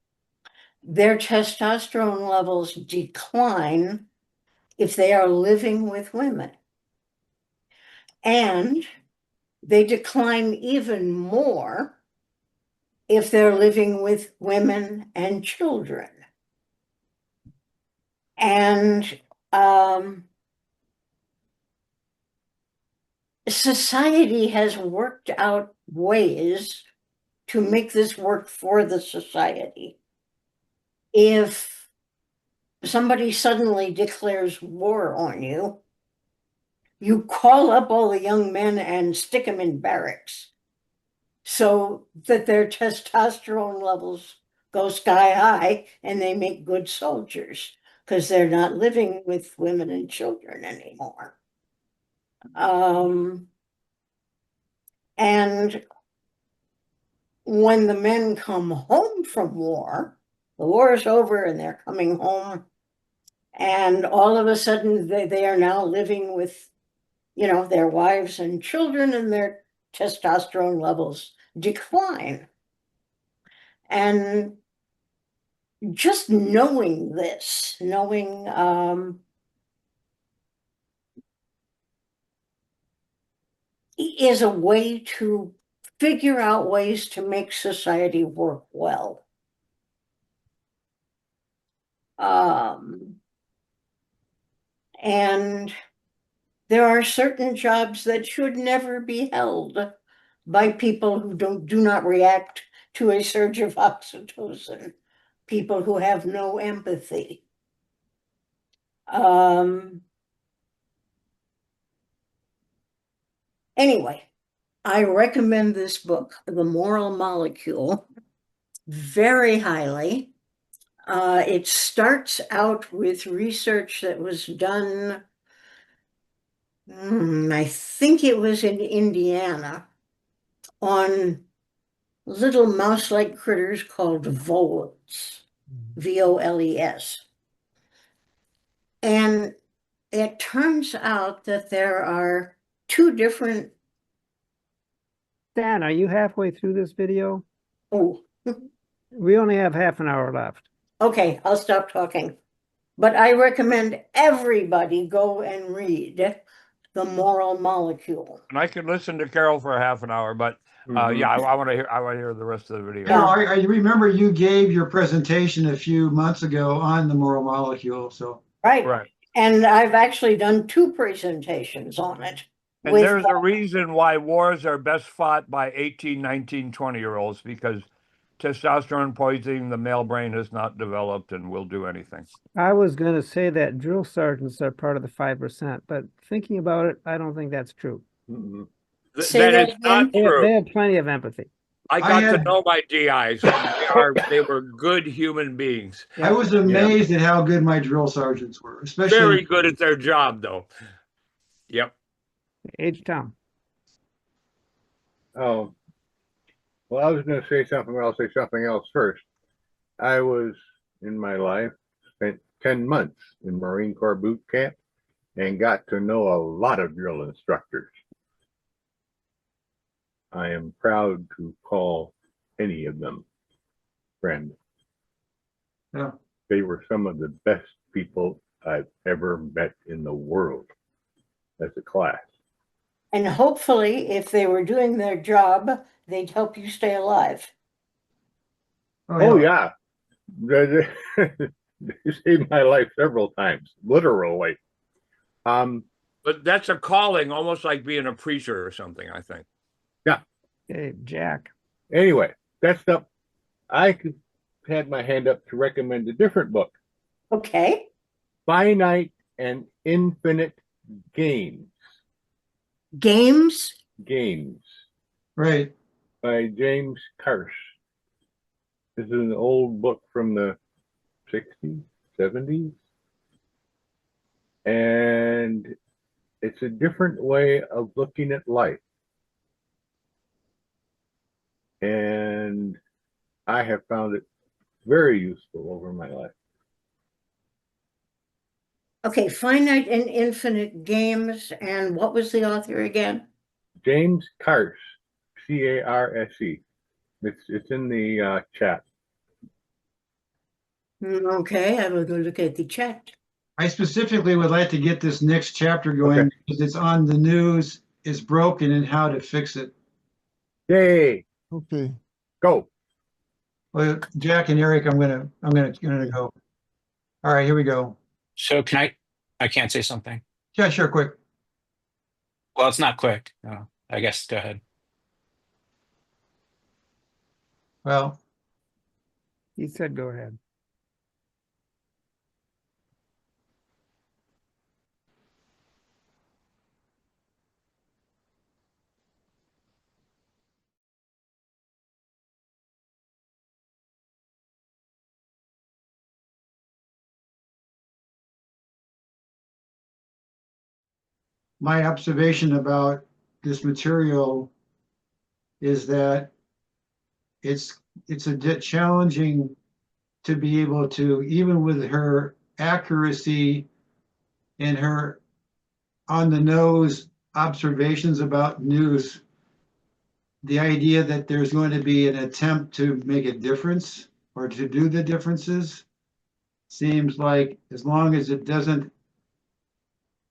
their testosterone levels decline if they are living with women. And they decline even more if they're living with women and children. And society has worked out ways to make this work for the society. If somebody suddenly declares war on you, you call up all the young men and stick them in barracks so that their testosterone levels go sky high and they make good soldiers because they're not living with women and children anymore. And when the men come home from war, the war is over and they're coming home, and all of a sudden they are now living with, their wives and children, and their testosterone levels decline. And just knowing this, is a way to figure out ways to make society work well. And there are certain jobs that should never be held by people who do not react to a surge of oxytocin, people who have no empathy. Anyway, I recommend this book, The Moral Molecule, very highly. It starts out with research that was done, I think it was in Indiana, on little mouse-like critters called voles, V-O-L-E-S. And it turns out that there are two different... Dan, are you halfway through this video? Oh, We only have half an hour left. okay, I'll stop talking. But I recommend everybody go and read the moral molecule. And I could listen to Carol for a half an hour, but yeah, I want to hear. I want to hear the rest of the video. No, I remember you gave your presentation a few months ago on the moral molecule. So Right. And I've actually done 2 presentations on it. And there's a reason why wars are best fought by 18, 19, 20-year-olds, because testosterone poisoning, the male brain has not developed and will do anything. I was going to say that drill sergeants are part of the 5%, but thinking about it, I don't think that's true. Say that is not again? true. They have plenty of empathy. I got to know my DIs. They were good human beings. I was amazed at how good my drill sergeants were, especially Very good at their job, though. Yep. H-Town. Oh, well, I was going to say something, but I'll say something else first. I was, in my life, spent 10 months in Marine Corps boot camp and got to know a lot of drill instructors. I am proud to call any of them friend. Yeah. They were some of the best people I've ever met in the world as a class. And hopefully, if they were doing their job, they'd help you stay alive. Oh yeah. They saved my life several times, literally. But that's a calling, almost like being a preacher or something, I think. Yeah. Hey, Jack. Anyway, that's up. I had my hand up to recommend a different book. Okay. Finite and Infinite Games. Games? Games. Right. By James Karsh. This is an old book from the 60s, 70s. And it's a different way of looking at life. And I have found it very useful over my life. Okay, Finite and Infinite Games, and what was the author again? James Karsh, C-A-R-S-E. It's in the chat. Okay, I will go look at the chat. I specifically would like to get this next chapter going because it's on the news, it's broken, and how to fix it. Yay! Okay. Go. Well, Jack and Eric, I'm gonna go. All right, here we go. So I can't say something. Yeah, sure, quick. Well, it's not quick. No, I guess go ahead. Well, He said go ahead. my observation about this material is that it's a bit challenging to be able to, even with her accuracy and her on the nose observations about news, the idea that there's going to be an attempt to make a difference or to do the differences seems like, as long as it doesn't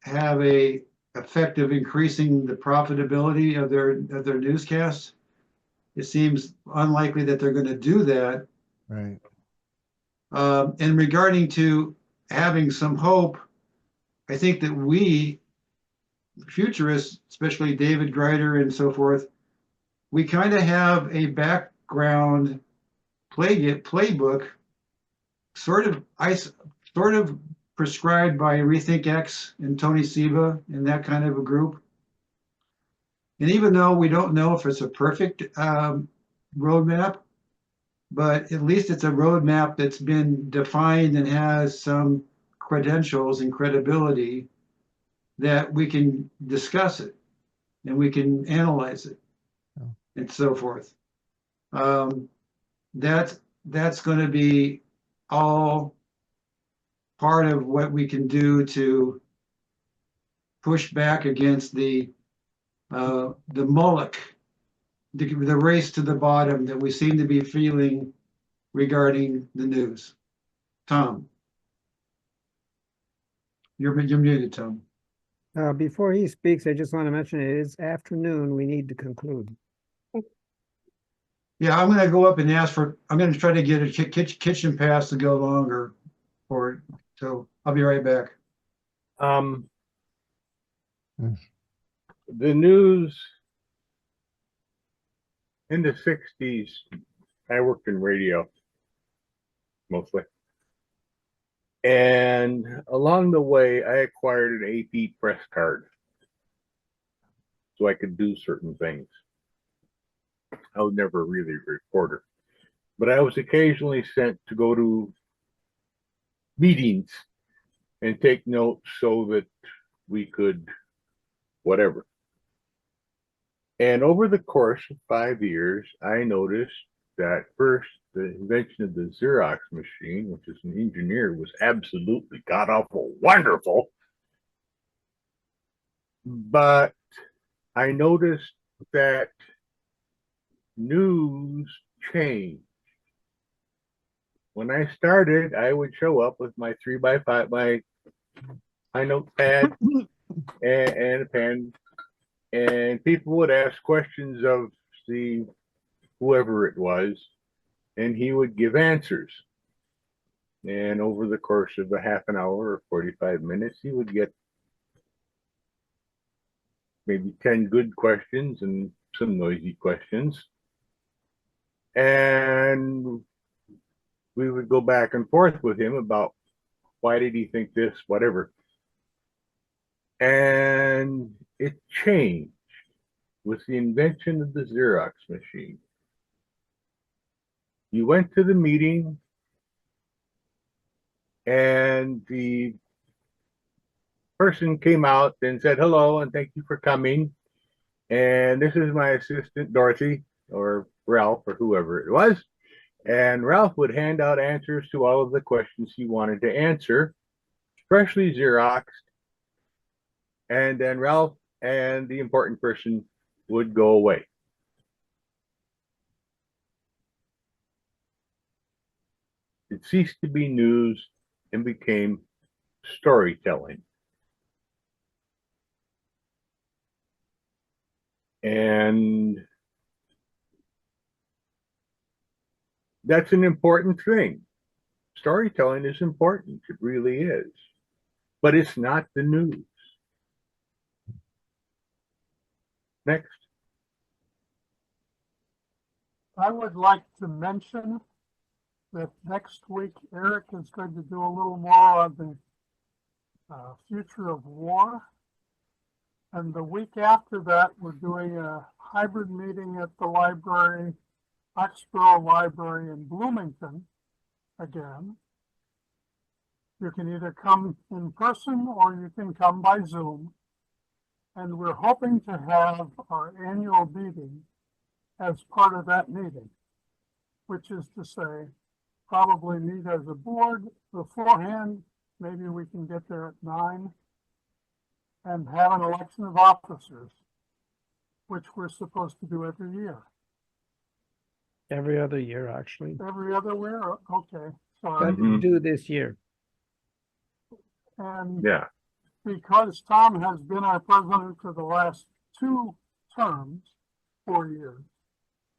have a effect of increasing the profitability of their newscasts, it seems unlikely that they're going to do that. Right. And regarding to having some hope, I think that we futurists, especially David Greider and so forth, we kind of have a background playbook, sort of prescribed by Rethink X and Tony Siva and that kind of a group. And even though we don't know if it's a perfect roadmap, but at least it's a roadmap that's been defined and has some credentials and credibility that we can discuss it and we can analyze it and so forth. That's going to be all part of what we can do to push back against the Moloch, the race to the bottom that we seem to be feeling regarding the news. Tom, you're muted, Tom. Before he speaks, I just want to mention it is afternoon. We need to conclude. Yeah, I'm gonna go up and ask for, I'm gonna try to get a kitchen pass to go longer for it. So I'll be right back. Um, Hmm. the news in the 60s, I worked in radio mostly. And along the way, I acquired an AP press card so I could do certain things. I was never really a reporter, but I was occasionally sent to go to meetings and take notes so that we could whatever. And over the course of 5 years, I noticed that first, the invention of the Xerox machine, which as an engineer was absolutely god awful wonderful. But I noticed that news changed. When I started, I would show up with my 3x5, my notepad and a pen, and people would ask questions of the whoever it was, and he would give answers. And over the course of a half an hour or 45 minutes, he would get maybe 10 good questions and some noisy questions. And we would go back and forth with him about why did he think this, whatever. And it changed with the invention of the Xerox machine. You went to the meeting and the person came out and said, hello, and thank you for coming. And this is my assistant, Dorothy, or Ralph, or whoever it was. And Ralph would hand out answers to all of the questions he wanted to answer, freshly Xeroxed. And then Ralph and the important person would go away. It ceased to be news and became storytelling. And that's an important thing. Storytelling is important. It really is. But it's not the news. Next. I would like to mention that next week Eric is going to do a little more on the future of war. And the week after that, we're doing a hybrid meeting at the library, Foxborough Library in Bloomington again. You can either come in person or you can come by Zoom. And we're hoping to have our annual meeting as part of that meeting, which is to say, probably meet as a board beforehand. Maybe we can get there at 9 and have an election of officers, which we're supposed to do every year. Every other year, actually. Every other year? Okay, But sorry. do this year. And Yeah. because Tom has been our president for the last 2 terms, 4 years,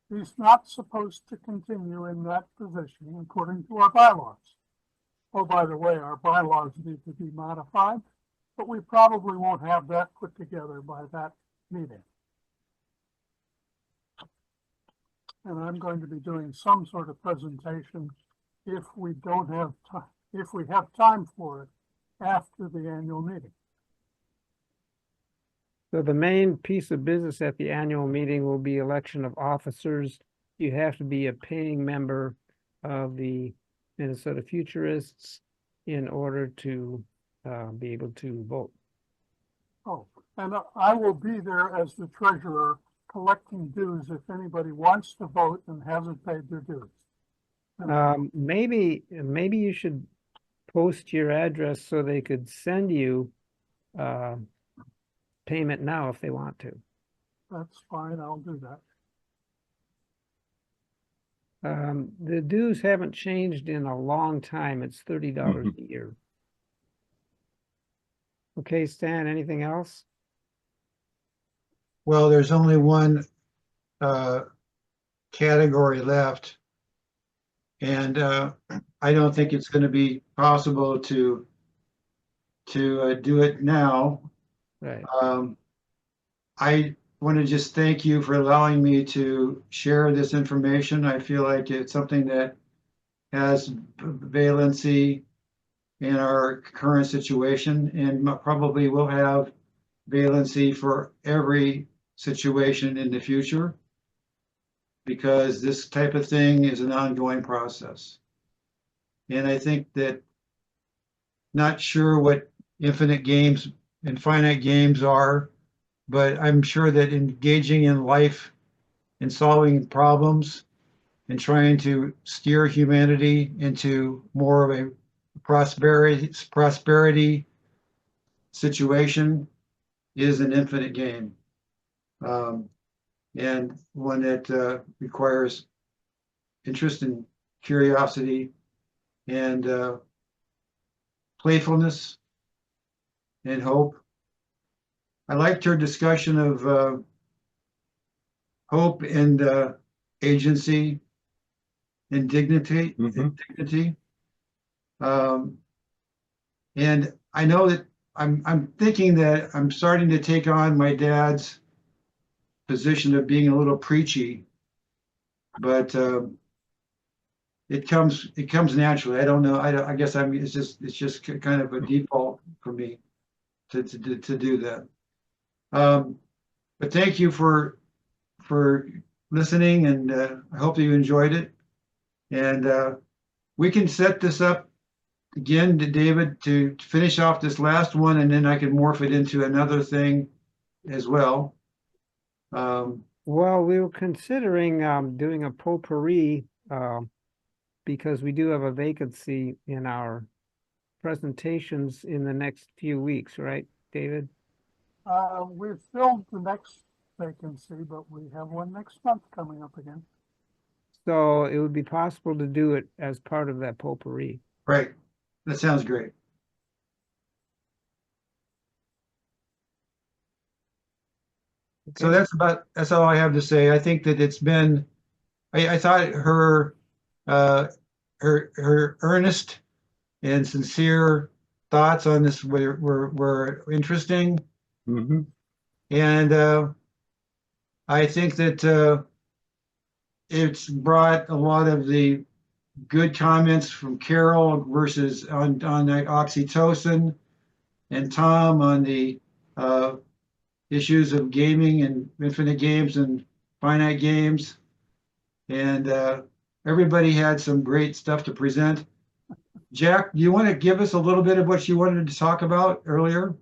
he's not supposed to continue in that position according to our bylaws. Oh, by the way, our bylaws need to be modified, but we probably won't have that put together by that meeting. And I'm going to be doing some sort of presentation if we don't have time, if we have time for it after the annual meeting. So the main piece of business at the annual meeting will be election of officers. You have to be a paying member of the Minnesota Futurists in order to be able to vote. Oh, and I will be there as the treasurer collecting dues if anybody wants to vote and hasn't paid their dues. Maybe you should post your address so they could send you payment now if they want to. That's fine, I'll do that. The dues haven't changed in a long time. It's $30 a year. Okay, Stan, anything else? Well, there's only one category left, and I don't think it's going to be possible to do it now. Right. I want to just thank you for allowing me to share this information. I feel like it's something that has valency in our current situation and probably will have valency for every situation in the future, because this type of thing is an ongoing process. And I think that, not sure what infinite games and finite games are, but I'm sure that engaging in life and solving problems and trying to steer humanity into more of a prosperity situation is an infinite game, and one that requires interest and curiosity and playfulness and hope. I liked your discussion of hope and agency and dignity. Dignity. And I know that I'm thinking that I'm starting to take on my dad's position of being a little preachy, but it comes naturally. I don't know. I guess it's just kind of a default for me to do that. But thank you for listening, and I hope that you enjoyed it. And we can set this up again to David to finish off this last one, and then I can morph it into another thing as well. Well, we were considering doing a potpourri because we do have a vacancy in our presentations in the next few weeks, right, David? We've filled the next vacancy, but we have one next month coming up again. So it would be possible to do it as part of that potpourri. Right. That sounds great. So Okay. that's all I have to say. I think that it's been, I thought her earnest and sincere thoughts on this were interesting. And I think that it's brought a lot of the good comments from Carol versus on the oxytocin, and Tom on the issues of gaming and infinite games and finite games. And everybody had some great stuff to present. Jack, do you want to give us a little bit of what you wanted to talk about earlier?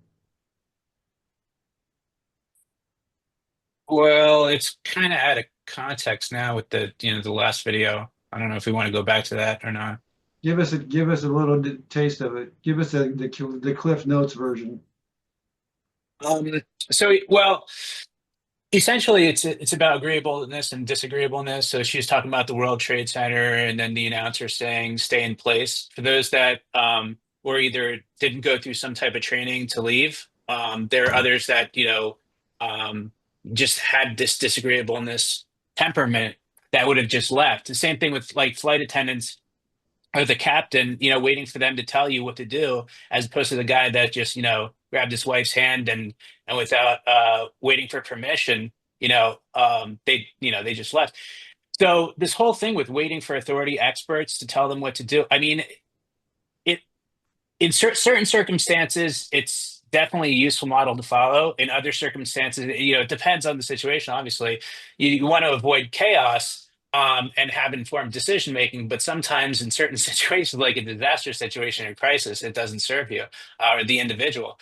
Well, it's kind of out of context now with the the last video. I don't know if we want to go back to that or not. Give us a little taste of it. Give us the Cliff Notes version. So, well, essentially, it's about agreeableness and disagreeableness. So she's talking about the World Trade Center, and then the announcer saying "stay in place." For those that were either didn't go through some type of training to leave, there are others that just had this disagreeableness temperament that would have just left. The same thing with like flight attendants or the captain, waiting for them to tell you what to do, as opposed to the guy that just, grabbed his wife's hand and without waiting for permission, they just left. So this whole thing with waiting for authority experts to tell them what to do, I mean, it in certain circumstances, it's definitely a useful model to follow. In other circumstances, it depends on the situation. Obviously, you want to avoid chaos and have informed decision making, but sometimes in certain situations, like a disaster situation or crisis, it doesn't serve you or the individual.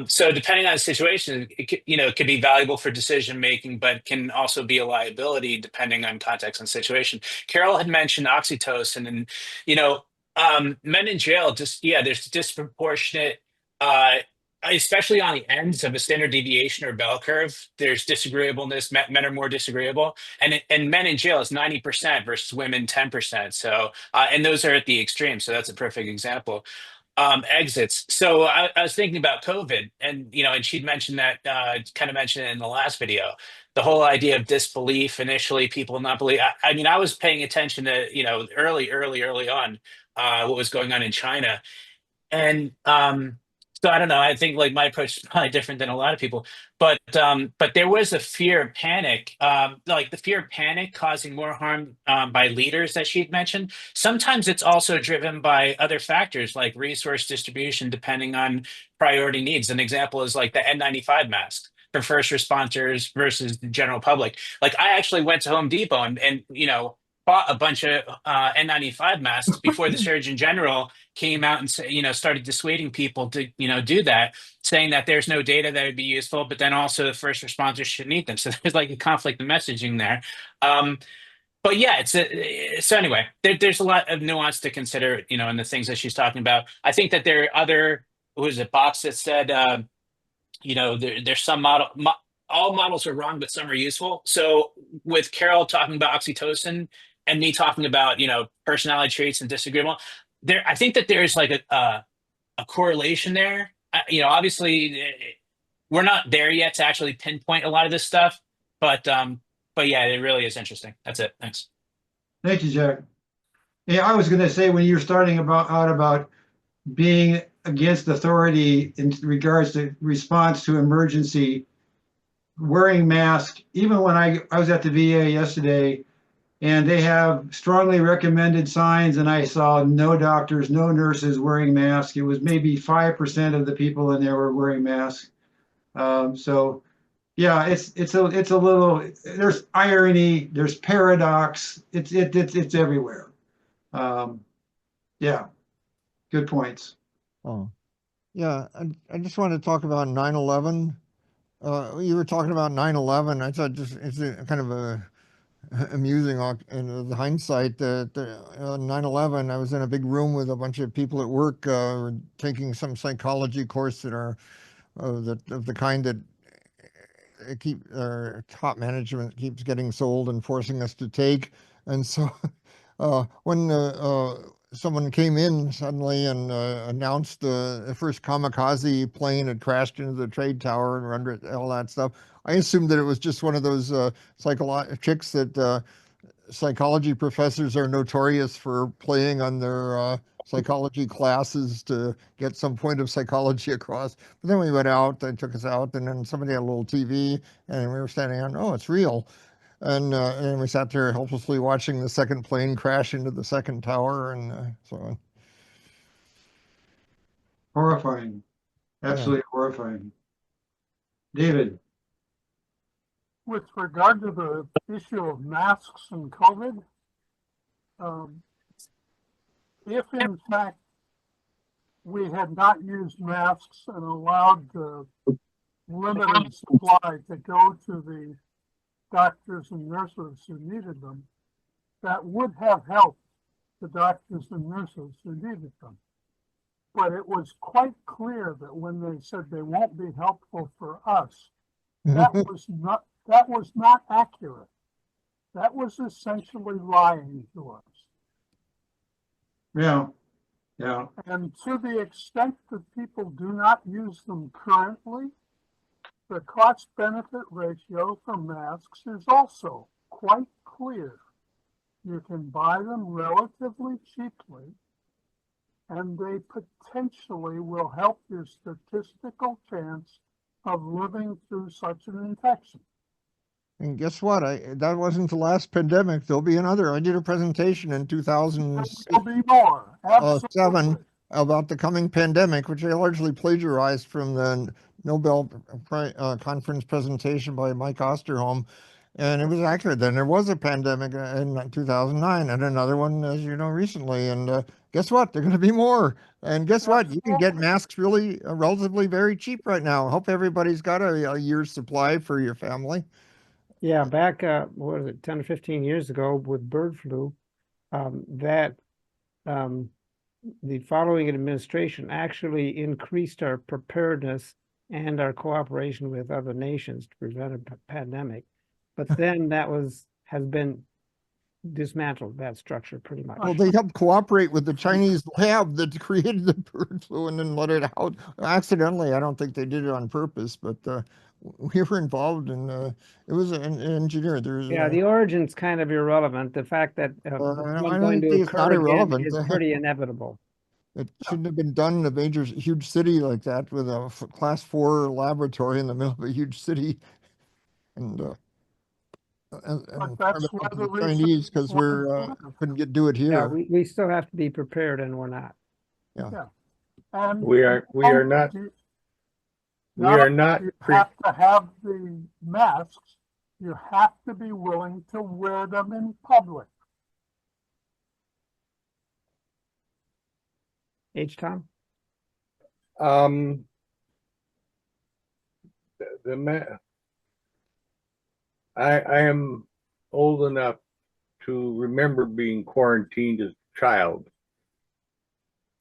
So depending on the situation, it could be valuable for decision making, but can also be a liability depending on context and situation. Carol had mentioned oxytocin, and men in jail, there's disproportionate, especially on the ends of a standard deviation or bell curve. There's disagreeableness. Men are more disagreeable, and men in jail is 90% versus women 10%. So, and those are at the extreme. So that's a perfect example. exits. So I was thinking about COVID, and and she'd mentioned that, kind of mentioned it in the last video, the whole idea of disbelief. Initially, people not believe. I mean, I was paying attention to early on what was going on in China, and so I don't know. I think like my approach is probably different than a lot of people, but there was a fear of panic, like the fear of panic causing more harm by leaders that she'd mentioned. Sometimes it's also driven by other factors like resource distribution, depending on priority needs. An example is like the N95 mask for first responders versus the general public. Like I actually went to Home Depot and bought a bunch of N95 masks before the Surgeon General came out and started dissuading people to do that, saying that there's no data that would be useful, but then also the first responders should need them. So there's like a conflict of messaging there. But yeah, so anyway, there's a lot of nuance to consider, in the things that she's talking about. I think that there are other, who was it, Box that said, there's some all models are wrong, but some are useful. So with Carol talking about oxytocin and me talking about, personality traits and disagreeable, I think that there's like a correlation there. Obviously we're not there yet to actually pinpoint a lot of this stuff, but yeah, it really is interesting. That's it. Thanks. Thank you, Jack. Yeah, I was going to say when you're starting out about being against authority in regards to response to emergency, wearing masks, even when I was at the VA yesterday, and they have strongly recommended signs, and I saw no doctors, no nurses wearing masks. It was maybe 5% of the people in there were wearing masks. So yeah, it's a little, there's irony, there's paradox, it's everywhere. Yeah, good points. Oh, yeah. I just want to talk about 9/11. You were talking about 9/11. I thought it's a kind of a amusing in the hindsight that 9/11. I was in a big room with a bunch of people at work taking some psychology course that are of the kind that top management keeps getting sold and forcing us to take. And so when someone came in suddenly and announced the first kamikaze plane had crashed into the trade tower and rendered all that stuff, I assumed that it was just one of those tricks that psychology professors are notorious for playing on their psychology classes to get some point of psychology across. But then we went out, they took us out, and then somebody had a little TV, and we were standing on, oh, it's real. And we sat there helplessly watching the second plane crash into the second tower and so on. Horrifying. Absolutely horrifying. David. With regard to the issue of masks and COVID, if in fact we had not used masks and allowed the limited supply to go to the doctors and nurses who needed them, that would have helped the doctors and nurses who needed them. But it was quite clear that when they said they won't be helpful for us, that was not accurate. That was essentially lying to us. Yeah, yeah. And to the extent that people do not use them currently, the cost-benefit ratio for masks is also quite clear. You can buy them relatively cheaply, and they potentially will help your statistical chance of living through such an infection. And guess what? That wasn't the last pandemic. There'll be another. I did a presentation in 2006. There'll be more. Absolutely. About the coming pandemic, which I largely plagiarized from the Nobel Conference presentation by Mike Osterholm. And it was accurate then. There was a pandemic in 2009 and another one, as you know, recently. And guess what? There are going to be more. And guess what? You can get masks really relatively very cheap right now. I hope everybody's got a year's supply for your family. Yeah, back, what was it, 10 or 15 years ago with bird flu, the following administration actually increased our preparedness and our cooperation with other nations to prevent a pandemic. But then that has been dismantled that structure pretty much. Well, they helped cooperate with the Chinese lab that created the bird flu and then let it out accidentally. I don't think they did it on purpose, but we were involved in it was an engineer. There's Yeah, the origin's kind of irrelevant. The fact that it's I not don't going to think it's not occur again irrelevant. is pretty inevitable. It shouldn't have been done in a major, huge city like that with a class 4 laboratory in the middle of a huge city. And But part that's of it where to the the Chinese because research we're couldn't do it Yeah, here. we still have to be prepared, and we're not. And We are not you pre- have to have the masks. You have to be willing to wear them in public. H-Tom? the ma- I am old enough to remember being quarantined as a child,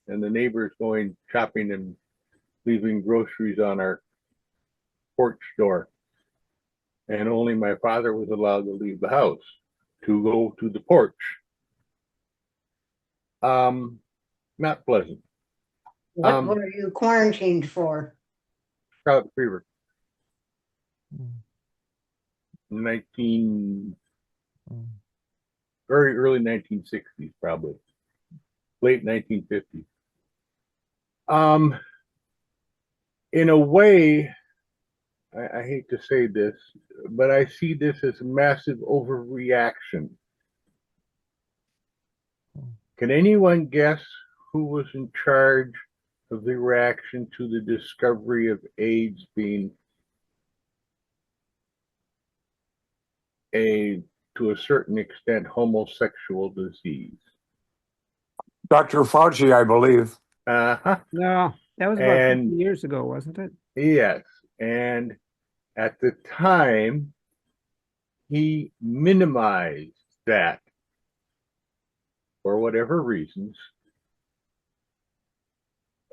and the neighbors going shopping and leaving groceries on our porch door, and only my father was allowed to leave the house to go to the porch. Not pleasant. What were you quarantined for? Scarlet fever. Mm. 19 Mm. very early 1960s, probably late 1950s. In a way, I hate to say this, but I see this as a massive overreaction. Can anyone guess who was in charge of the reaction to the discovery of AIDS being to a certain extent, homosexual disease? Dr. Fauci, I believe. Uh-huh. No, that was about 50 years ago, wasn't it? Yes. And at the time, he minimized that for whatever reasons.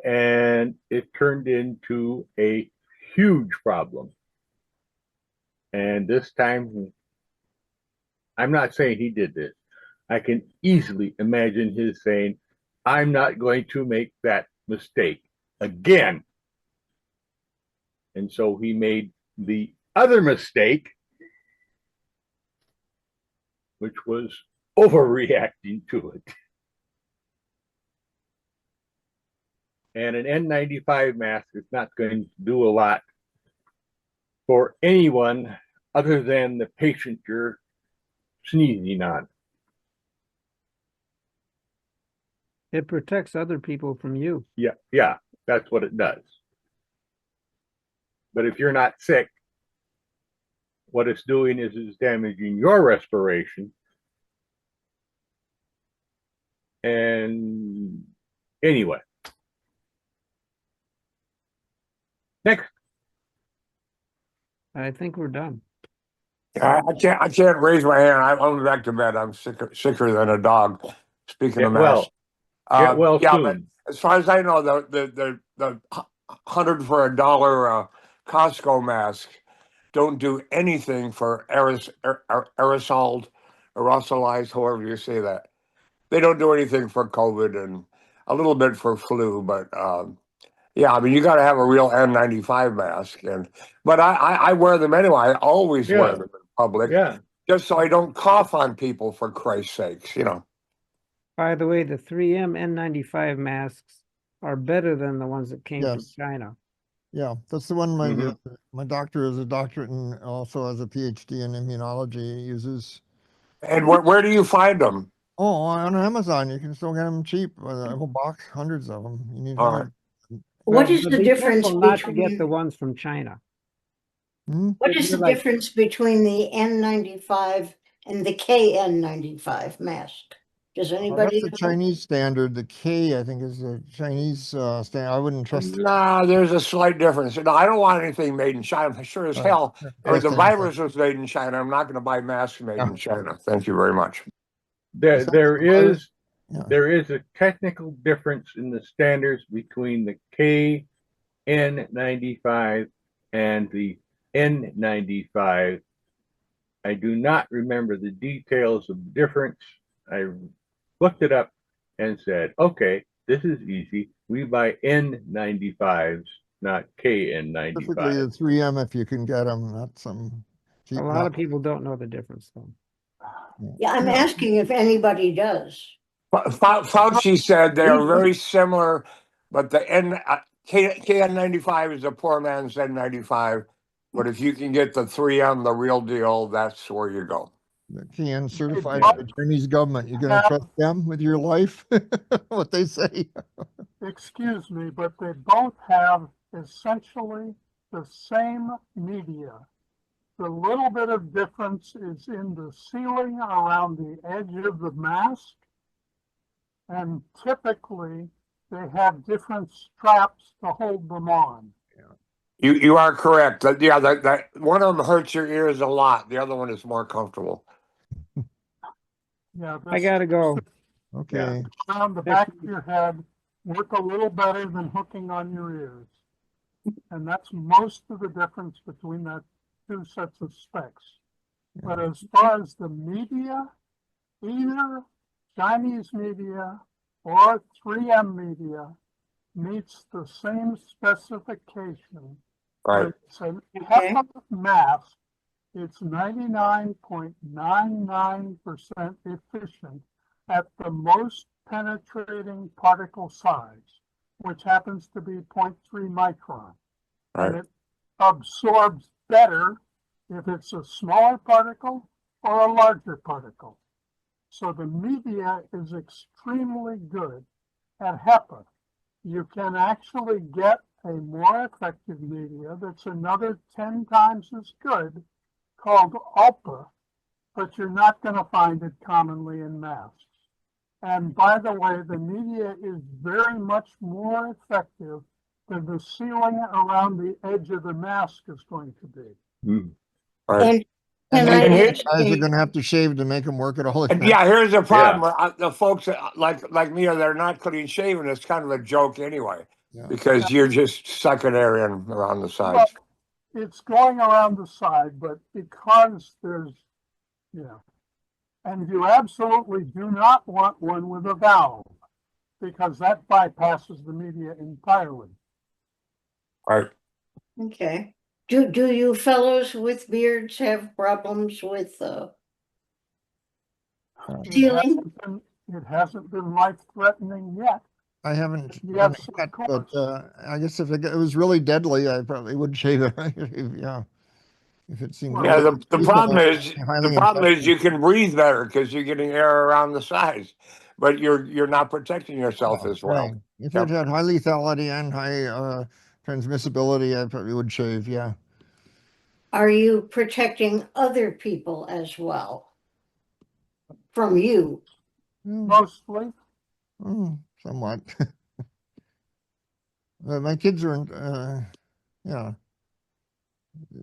And it turned into a huge problem. And this time, I'm not saying he did this. I can easily imagine his saying, I'm not going to make that mistake again. And so he made the other mistake, which was overreacting to it. And an N95 mask is not going to do a lot for anyone other than the patient you're sneezing on. It protects other people from you. Yeah, that's what it does. But if you're not sick, what it's doing is it's damaging your respiration. And anyway. Next. I think we're done. I can't raise my hand. I'm going back to bed. I'm sicker than a dog. Speaking of masks. Get well yeah, soon. but as far as I know, the $100 for a dollar Costco mask don't do anything for aerosolized, however you say that. They don't do anything for COVID and a little bit for flu, but yeah, I mean, you got to have a real N95 mask, but I wear them anyway. I always wear them in public, just so I don't cough on people. For Christ's sakes, you know. By the way, the 3M N95 masks are better than the ones that came from China. Yeah, that's the one my doctor is a doctorate and also has a PhD in immunology uses. And where do you find them? Oh, on Amazon. You can still get them cheap. A whole box, hundreds of them. You need hundreds. What is the difference not to get between the ones from China? What is the difference between the N95 and the KN95 mask? Does anybody that's the know? Chinese standard. The K, I think, is the Chinese standard. I wouldn't trust it. Nah, there's a slight difference. No, I don't want anything made in China. I'm sure as hell. Or the virus was made in China. I'm not going to buy masks made in China. Thank you very much. There is a technical difference in the standards between the KN95 and the N95 I do not remember the details of the difference. I looked it up and said, okay, this is easy. We buy N95s, not Typically KN95. the 3M if you can get them, not some cheap. A lot of people don't know the difference though. Yeah, I'm asking if anybody does. Fauci said they are very similar, but the KN95 is a poor man's N95. But if you can get the 3M, the real deal, that's where you go. The can certified Yeah. by the Chinese government. You gonna trust them with your life? What they say? Excuse me, but they both have essentially the same media. The little bit of difference is in the sealing around the edge of the mask. And typically they have different straps to hold them on. You are correct. Yeah, that one of them hurts your ears a lot. The other one is more comfortable. Yeah, I gotta go. Okay. around the back of your head work a little better than hooking on your ears. And that's most of the difference between the two sets of specs. But as far as the media, either Chinese media or 3M media meets the same specification. Right. It's an Okay. HEPA mask. It's 99.99% efficient at the most penetrating particle size, which happens to be 0.3 micron. And Right. it absorbs better if it's a smaller particle or a larger particle. So the media is extremely good at HEPA. You can actually get a more effective media that's another 10 times as good called ULPA, but you're not going to find it commonly in masks. And by the way, the media is very much more effective than the sealing around the edge of the mask is going to be. Right. And can I And ask Guys are a- gonna have to shave to make them work at all. And yeah, here's the problem. The folks that, like me, they're not clean shaven. It's kind of a joke anyway, Yeah. because you're just sucking air in around the Well, sides. it's going around the side, but because there's, and you absolutely do not want one with a valve because that bypasses the media entirely. Right. Okay. Do you fellows with beards have problems with It sealing? hasn't been life-threatening yet. I haven't done Yes, it of yet, course. but I guess if it was really deadly, I probably would shave it. Yeah. If it seemed Yeah. really The lethal, problem is highly infectious. you can breathe better because you're getting air around the sides, but you're not protecting yourself as well. Right. If Yep. it had high lethality and high transmissibility, I probably would shave. Yeah. Are you protecting other people as well from you? Mostly. Somewhat. My kids are, yeah.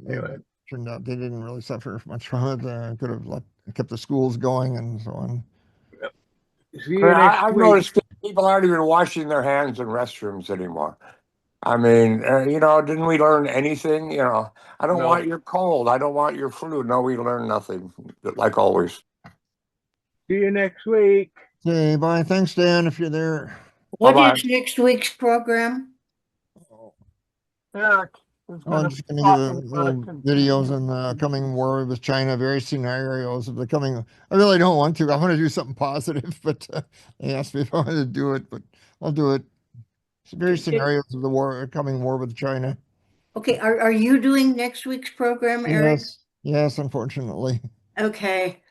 Anyway. Turned out they didn't really suffer much from it. Could have kept the schools going and so on. See you next I've week. noticed people aren't even washing their hands in restrooms anymore. I mean, didn't we learn anything? I don't No. want your cold. I don't want your flu. No, we learned nothing, like always. See you next week. Okay, bye. Thanks, Dan, if you're there. What Bye-bye. is next week's program? Eric is I'm going to just be going to give talking a about little videos on the coming war with China, various scenarios of the coming. I really don't want to. I want to do something positive, but they asked me if I wanted to do it, but I'll do it. Various scenarios of the coming war with China. Okay, are you doing next week's program, Eric? Yes, unfortunately. Okay.